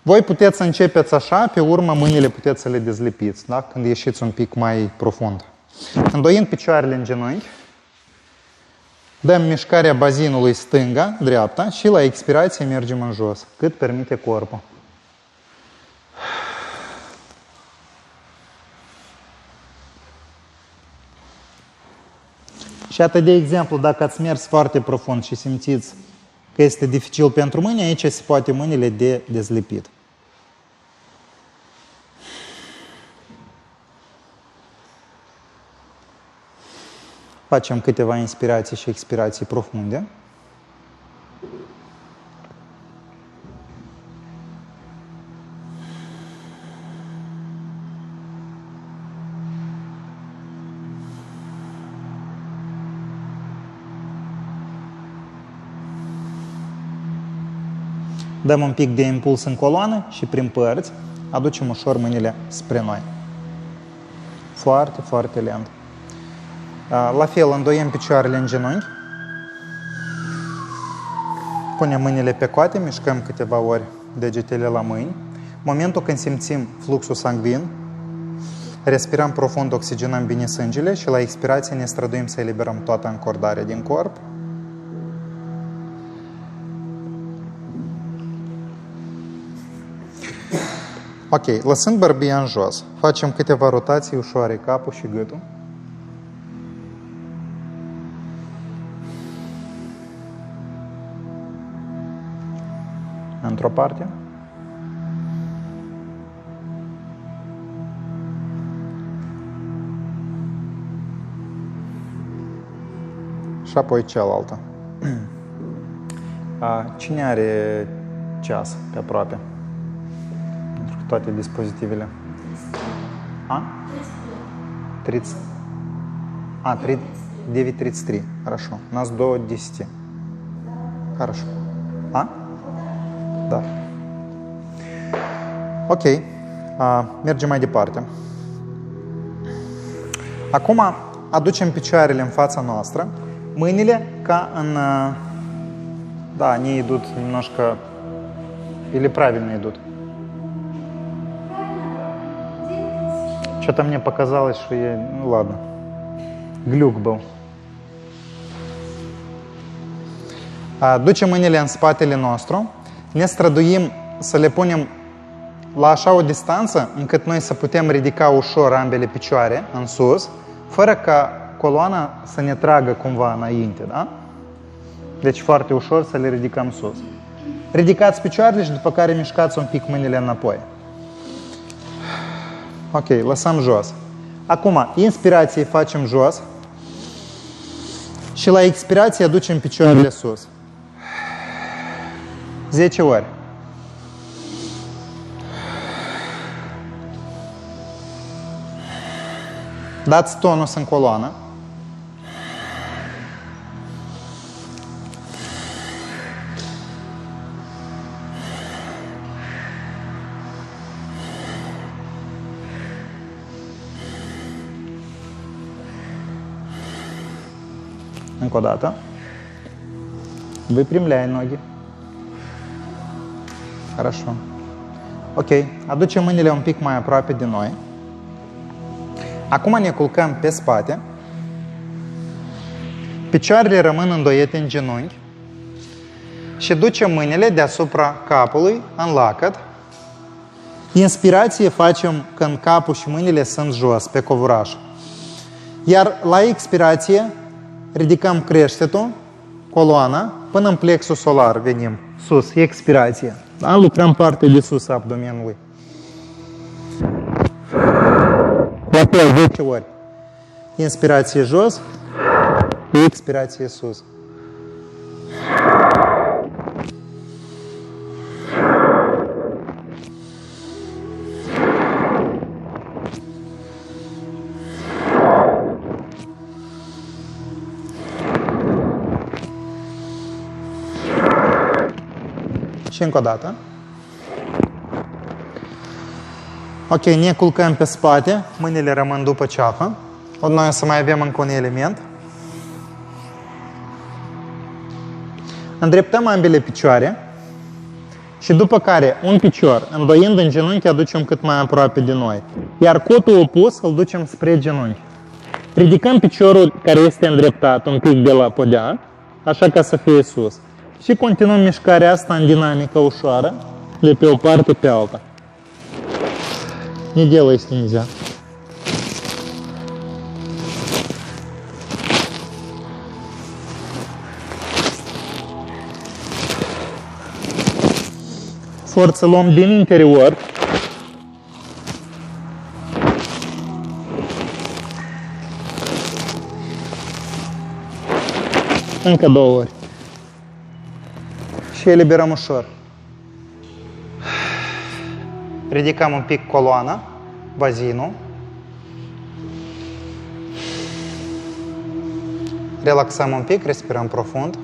Voi puteți să începeți așa, pe urmă mâinile puteți să le dezlipiți, da? Când ieșiți un pic mai profund. Îndoind picioarele în genunchi, dăm mișcarea bazinului stânga-dreapta și la expirație mergem în jos, cât permite corpul. Și atât, de exemplu, dacă ați mers foarte profund și simțiți că este dificil pentru mâini, aici se poate mâinile de dezlipit. Facem câteva inspirații și expirații profunde. Dăm un pic de impuls în coloană și prin părți aducem ușor mâinile spre noi. Foarte, foarte lent. La fel, îndoiem picioarele în genunchi. Punem mâinile pe coate, mișcăm câteva ori degetele la mâini. Momentul când simțim fluxul sanguin, respirăm profund, oxigenăm bine sângele și la expirație ne străduim să eliberăm toată încordarea din corp. Ok, lăsând bărbia în jos, facem câteva rotații ușoare, capul și gâtul. Într-o parte. Și apoi cealaltă. Cine are ceas pe aproape? Pentru că toate dispozitivele. 9:33. Хорошо. У нас до 10. Хорошо. Da. Ok. Mergem mai departe. Acum aducem picioarele în fața noastră. Mâinile ca în... Да, они идут немножко... Или правильно идут? Что-то мне показалось, что я... Ну ладно. Глюк был. Ducem mâinile în spatele nostru. Ne străduim să le punem la așa o distanță încât noi să putem ridica ușor ambele picioare în sus, fără ca coloana să ne tragă cumva înainte, da? Deci foarte ușor să le ridicăm sus. Ridicați picioarele și după care mișcați un pic mâinile înapoi. Ok, lăsăm jos. Acum, inspirație facem jos și la expirație aducem picioarele sus. 10 ori. Dați tonus în coloană. Încă o dată. Выпрямляй ноги. Хорошо. Ok. Aducem mâinile un pic mai aproape de noi. Acum ne culcăm pe spate. Picioarele rămân îndoiete în genunchi. Și ducem mâinile deasupra capului în lacăt. Inspirație facem când capul și mâinile sunt jos, pe covuraș. Iar la expirație ridicăm creștetul, coloana, până în plexul solar venim sus, expirație. Da? Lucrăm partea de sus a abdomenului. La fel, 10 ori. Inspirație jos, expirație sus. Și încă o dată. Ok, ne culcăm pe spate, mâinile rămân după ceafă. Noi o să mai avem încă un element. Îndreptăm ambele picioare și după care un picior, îndoind în genunchi, aducem cât mai aproape de noi. Iar cotul opus îl ducem spre genunchi. Ridicăm piciorul care este îndreptat un pic de la podea, așa ca să fie sus. Și continuăm mișcarea asta în dinamică ușoară, de pe o parte pe alta. Не делай, если нельзя. Forță luăm din interior. Încă 2 ori. Și eliberăm ușor. Ridicăm un pic coloana, bazinul. Relaxăm un pic, respirăm profund.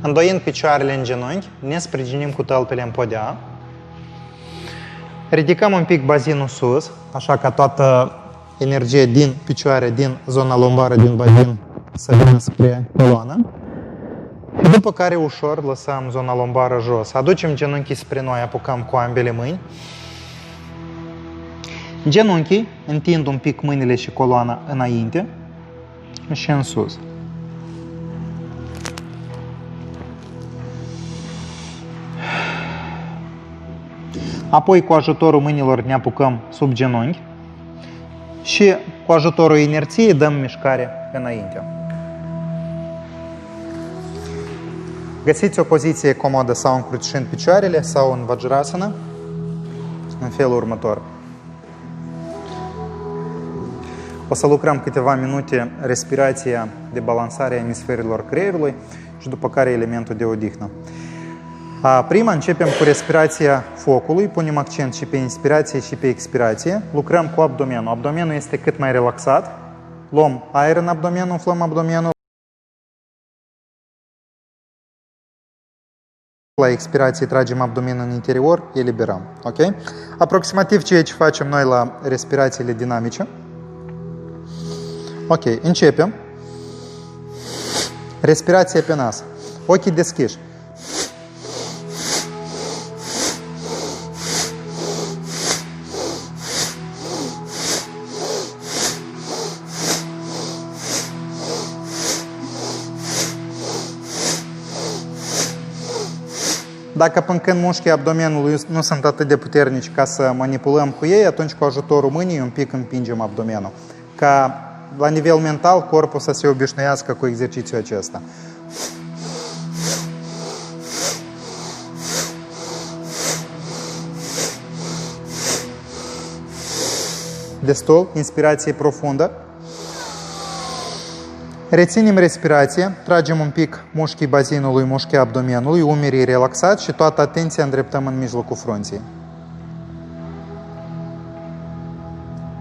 Îndoind picioarele în genunchi, ne sprijinim cu tălpile în podea. Ridicăm un pic bazinul sus, așa ca toată energia din picioare, din zona lombară, din bazin, să vină spre coloană. Și după care ușor lăsăm zona lombară jos. Aducem genunchii spre noi, apucăm cu ambele mâini. Genunchii întind un pic mâinile și coloana înainte și în sus. Apoi cu ajutorul mâinilor ne apucăm sub genunchi și cu ajutorul inerției dăm mișcare înainte. Găsiți o poziție comodă sau încrucișând picioarele sau în Vajrasana în felul următor. O să lucrăm câteva minute respirația de balansare a emisferilor creierului și după care elementul de odihnă. Prima începem cu respirația focului, punem accent și pe inspirație și pe expirație. Lucrăm cu abdomenul. Abdomenul este cât mai relaxat. Luăm aer în abdomen, umflăm abdomenul. La expirație tragem abdomenul în interior, eliberăm. Ok? Aproximativ ceea ce facem noi la respirațiile dinamice. Ok, începem. Respirație pe nas. Ochii deschiși. Dacă până când mușchii abdomenului nu sunt atât de puternici ca să manipulăm cu ei, atunci cu ajutorul mâinii un pic împingem abdomenul. Ca la nivel mental corpul să se obișnuiască cu exercițiul acesta. Destul, inspirație profundă. Reținem respirație, tragem un pic mușchii bazinului, mușchii abdomenului, umerii relaxați și toată atenția îndreptăm în mijlocul frunții.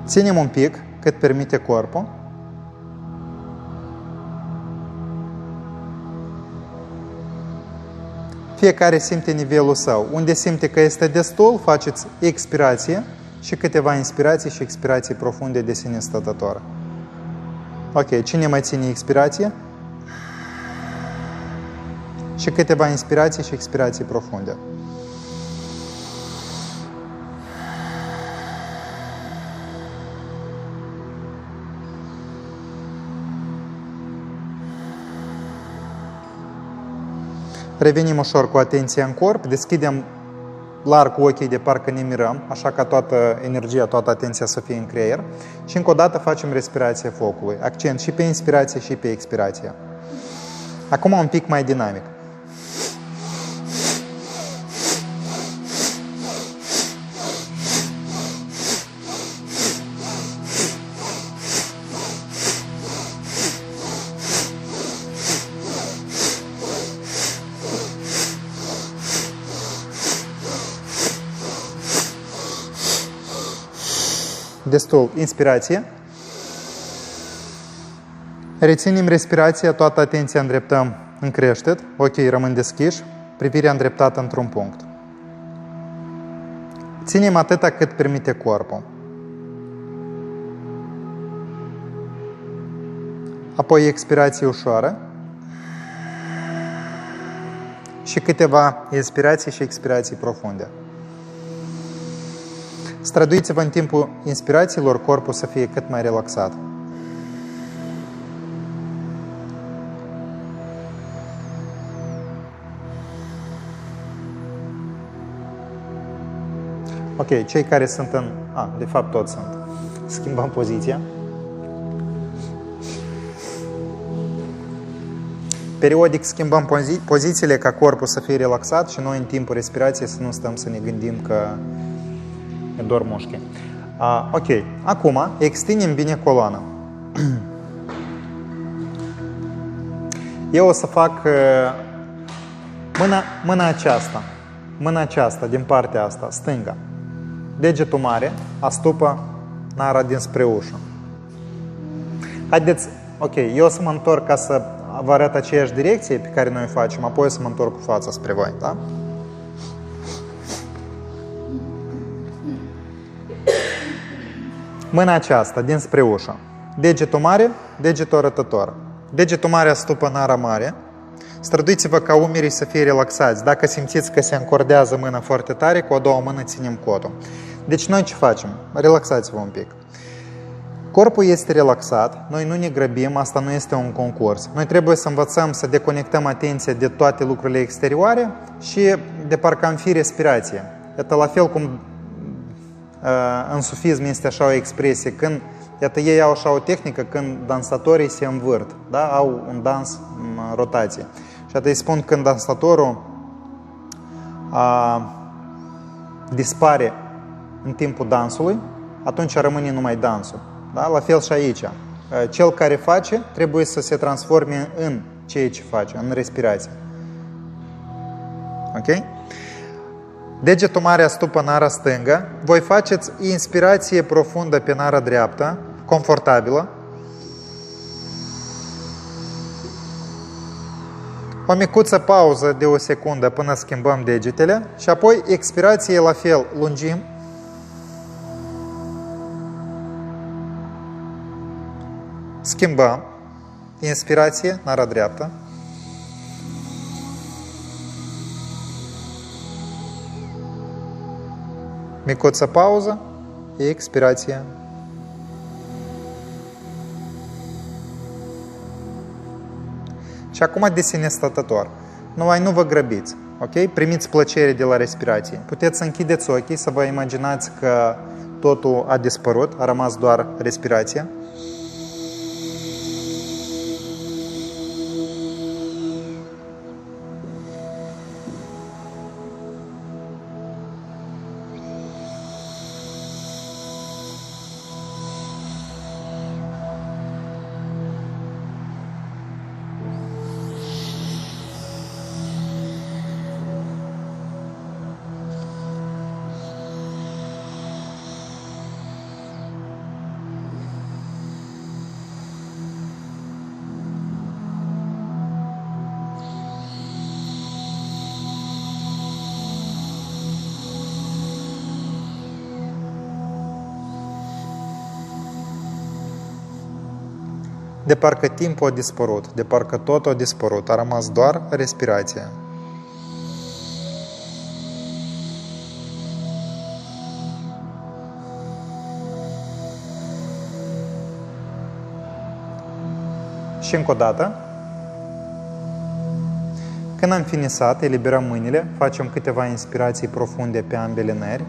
Ținem un pic, cât permite corpul. Fiecare simte nivelul său. Unde simte că este destul, faceți expirație și câteva inspirații și expirații profunde de sine stătătoare. Ok, cine mai ține expirație? Și câteva inspirații și expirații profunde. Revenim ușor cu atenția în corp, deschidem larg ochii de parcă ne mirăm, așa ca toată energia, toată atenția să fie în creier. Și încă o dată facem respirația focului. Accent și pe inspirație și pe expirație. Acum un pic mai dinamic. Destul. Inspirație. Reținem respirația, toată atenția îndreptăm în creștet, ochii rămân deschiși, privirea îndreptată într-un punct. Ținem atâta cât permite corpul. Apoi expirație ușoară și câteva inspirații și expirații profunde. Străduiți-vă în timpul inspirațiilor corpul să fie cât mai relaxat. Ok, cei care sunt în... de fapt toți sunt. Schimbăm poziția. Periodic schimbăm pozițiile ca corpul să fie relaxat și noi în timpul respirației să nu stăm să ne gândim că ne dor mușchi. Ok, acum extindem bine coloana. Eu o să fac mâna aceasta din partea asta, stânga. Degetul mare astupă nara dinspre ușă. Haideți, ok, eu o să mă întorc ca să vă arăt aceeași direcție pe care noi o facem, apoi o să mă întorc cu fața spre voi, da? Mâna aceasta, dinspre ușă. Degetul mare, degetul arătător. Degetul mare astupă nara mare. Străduiți-vă ca umerii să fie relaxați. Dacă simțiți că se încordează mâna foarte tare, cu a doua mână ținem cotul. Deci noi ce facem? Relaxați-vă un pic. Corpul este relaxat, noi nu ne grăbim, asta nu este un concurs. Noi trebuie să învățăm să deconectăm atenția de toate lucrurile exterioare și de parcă am fi respirație. Iată, la fel cum în sufism este așa o expresie, când, iată, ei au așa o tehnică când dansatorii se învârt, da? Au un dans în rotație. Și atât îi spun când dansatorul dispare în timpul dansului, atunci rămâne numai dansul. Da? La fel și aici. Cel care face trebuie să se transforme în ceea ce face, în respirație. Ok? Degetul mare astupă nara stângă. Voi faceți inspirație profundă pe nara dreaptă, confortabilă. O micuță pauză de o secundă până schimbăm degetele și apoi expirație la fel, lungim. Schimbăm. Inspirație, nara dreaptă. Micuță pauză, expirație. Și acum de sine stătător. Nu vă grăbiți, ok? Primiți plăcere de la respirație. Puteți să închideți ochii, să vă imaginați că totul a dispărut, a rămas doar respirația. De parcă timpul a dispărut, de parcă totul a dispărut, a rămas doar respirația. Și încă o dată. Când am finisat, eliberăm mâinile, facem câteva inspirații profunde pe ambele nări.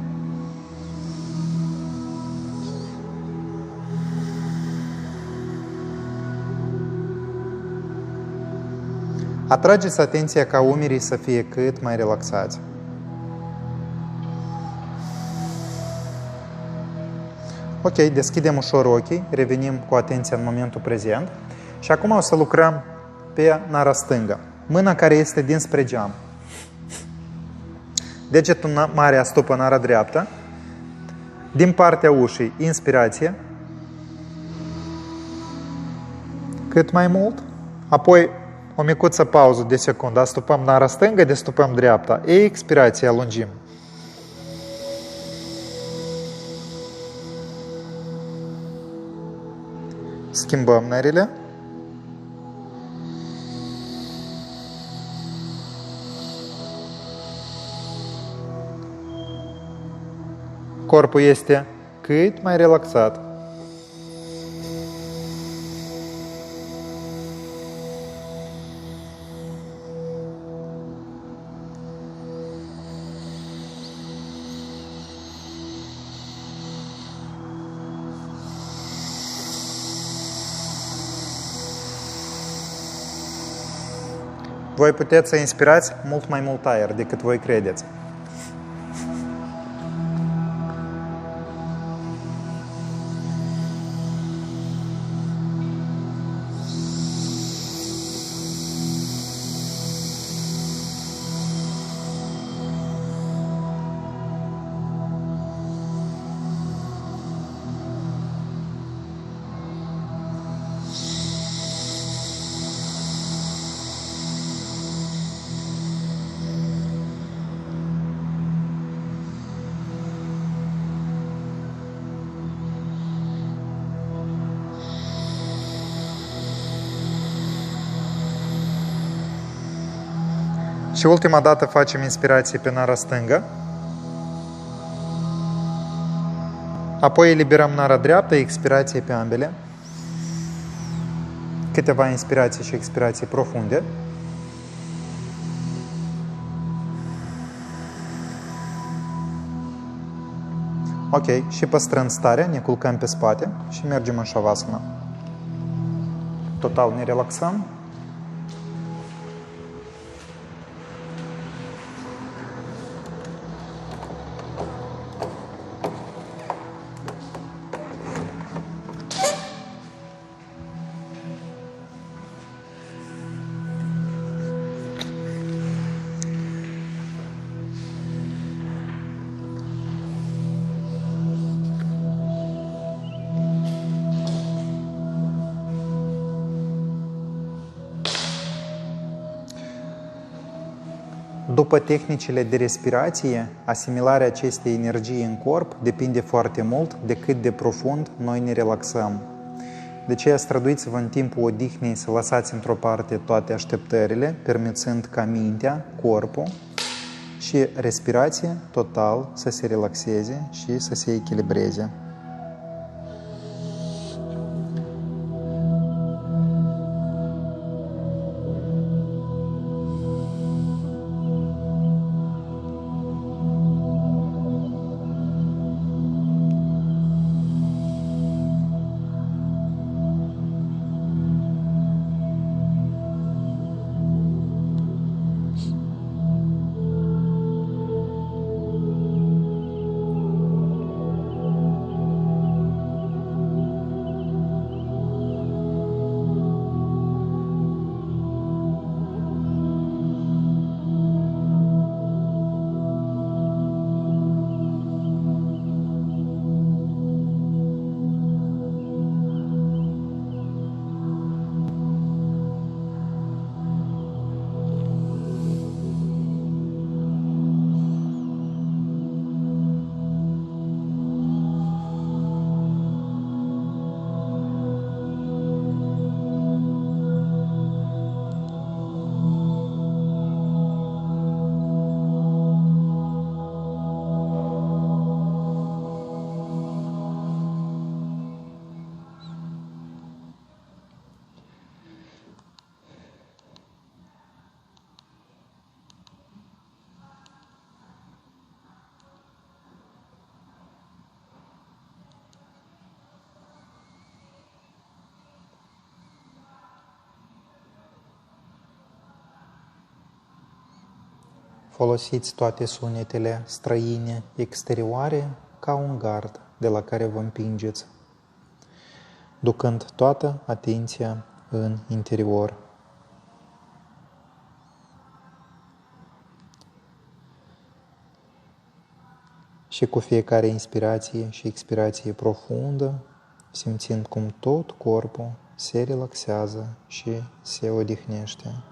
Atrageți atenția ca umerii să fie cât mai relaxați. Ok, deschidem ușor ochii, revenim cu atenția în momentul prezent și acum o să lucrăm pe nara stângă. Mâna care este dinspre geam. Degetul mare astupă nara dreaptă. Din partea ușii, inspirație. Cât mai mult. Apoi o micuță pauză de secundă. Astupăm nara stângă, destupăm dreapta. Expirație, lungim. Schimbăm nările. Corpul este cât mai relaxat. Voi puteți să inspirați mult mai mult aer decât voi credeți. Și ultima dată facem inspirație pe nara stângă. Apoi eliberăm nara dreaptă, expirație pe ambele. Câteva inspirații și expirații profunde. Ok, și păstrând starea, ne culcăm pe spate și mergem în Shavasana. Total ne relaxăm. După tehnicile de respirație, asimilarea acestei energii în corp depinde foarte mult de cât de profund noi ne relaxăm. De aceea străduiți-vă în timpul odihnei să lăsați într-o parte toate așteptările, permițând ca mintea, corpul și respirația total să se relaxeze și să se echilibreze. Folosiți toate sunetele străine exterioare ca un gard de la care vă împingeți, ducând toată atenția în interior. Și cu fiecare inspirație și expirație profundă, simțind cum tot corpul se relaxează și se odihnește.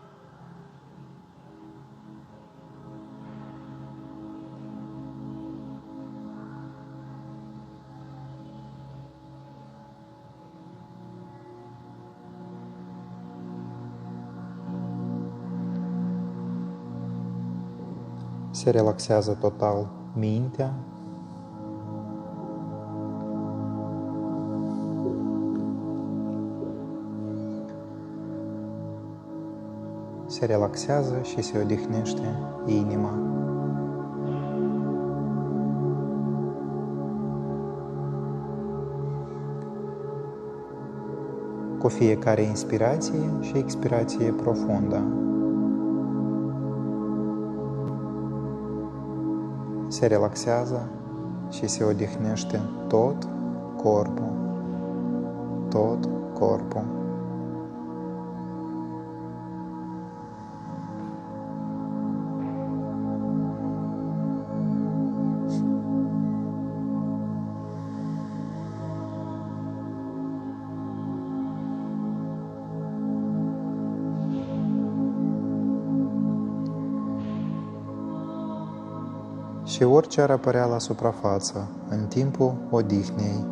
Se relaxează total mintea, se relaxează și se odihnește inima. Cu fiecare inspirație și expirație profundă, se relaxează și se odihnește tot corpul, tot corpul. Și orice ar apărea la suprafață în timpul odihnei,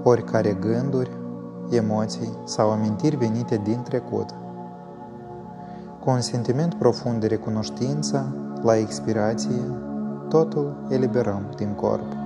oricare gânduri, emoții sau amintiri venite din trecut, Cu un sentiment profund de recunoștință, la expirație, totul eliberăm din corp.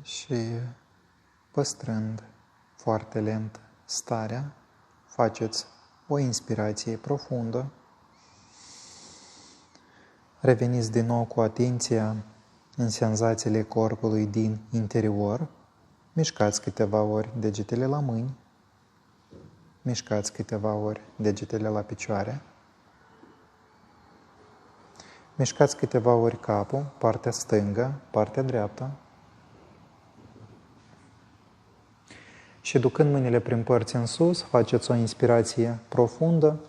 și păstrând foarte lent starea, faceți o inspirație profundă. Reveniți din nou cu atenția în senzațiile corpului din interior. Mișcați câteva ori degetele la mâini. Mișcați câteva ori degetele la picioare. Mișcați câteva ori capul, partea stângă, partea dreaptă. Și ducând mâinile prin părți în sus, faceți o inspirație profundă.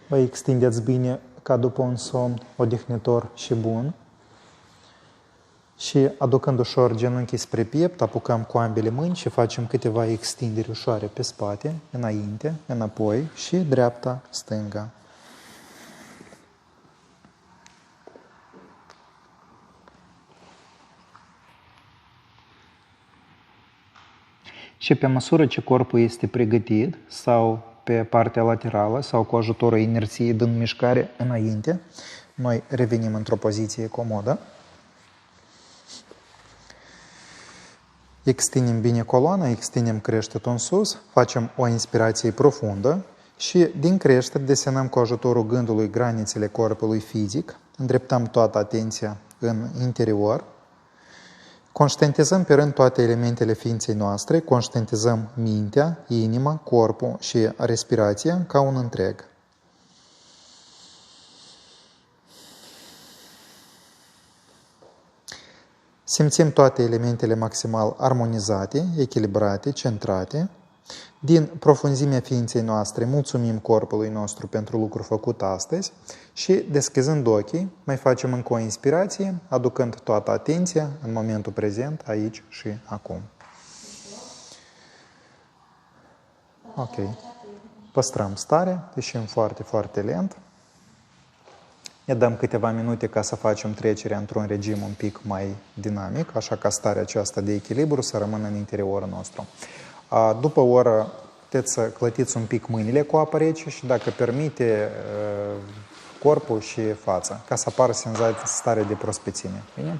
Vă extindeți bine ca după un somn odihnitor și bun. Și aducând ușor genunchii spre piept, apucăm cu ambele mâini și facem câteva extinderi ușoare pe spate, înainte, înapoi și dreapta, stânga. Și pe măsură ce corpul este pregătit sau pe partea laterală sau cu ajutorul inerției din mișcare înainte, noi revenim într-o poziție comodă. Extindem bine coloana, extindem creștetul în sus, facem o inspirație profundă și din creștere desenăm cu ajutorul gândului granițele corpului fizic, îndreptăm toată atenția în interior, conștientizăm pe rând toate elementele ființei noastre, conștientizăm mintea, inima, corpul și respirația ca un întreg. Simțim toate elementele maximal armonizate, echilibrate, centrate. Din profunzimea ființei noastre, mulțumim corpului nostru pentru lucrul făcut astăzi și, deschizând ochii, mai facem încă o inspirație, aducând toată atenția în momentul prezent, aici și acum. Ok. Păstrăm starea, ieșim foarte, foarte lent. Ne dăm câteva minute ca să facem trecerea într-un regim un pic mai dinamic, așa ca starea aceasta de echilibru să rămână în interiorul nostru. După o oră puteți să clătiți un pic mâinile cu apă rece și, dacă permite, corpul și fața, ca să apară stare de prospețime. Bine?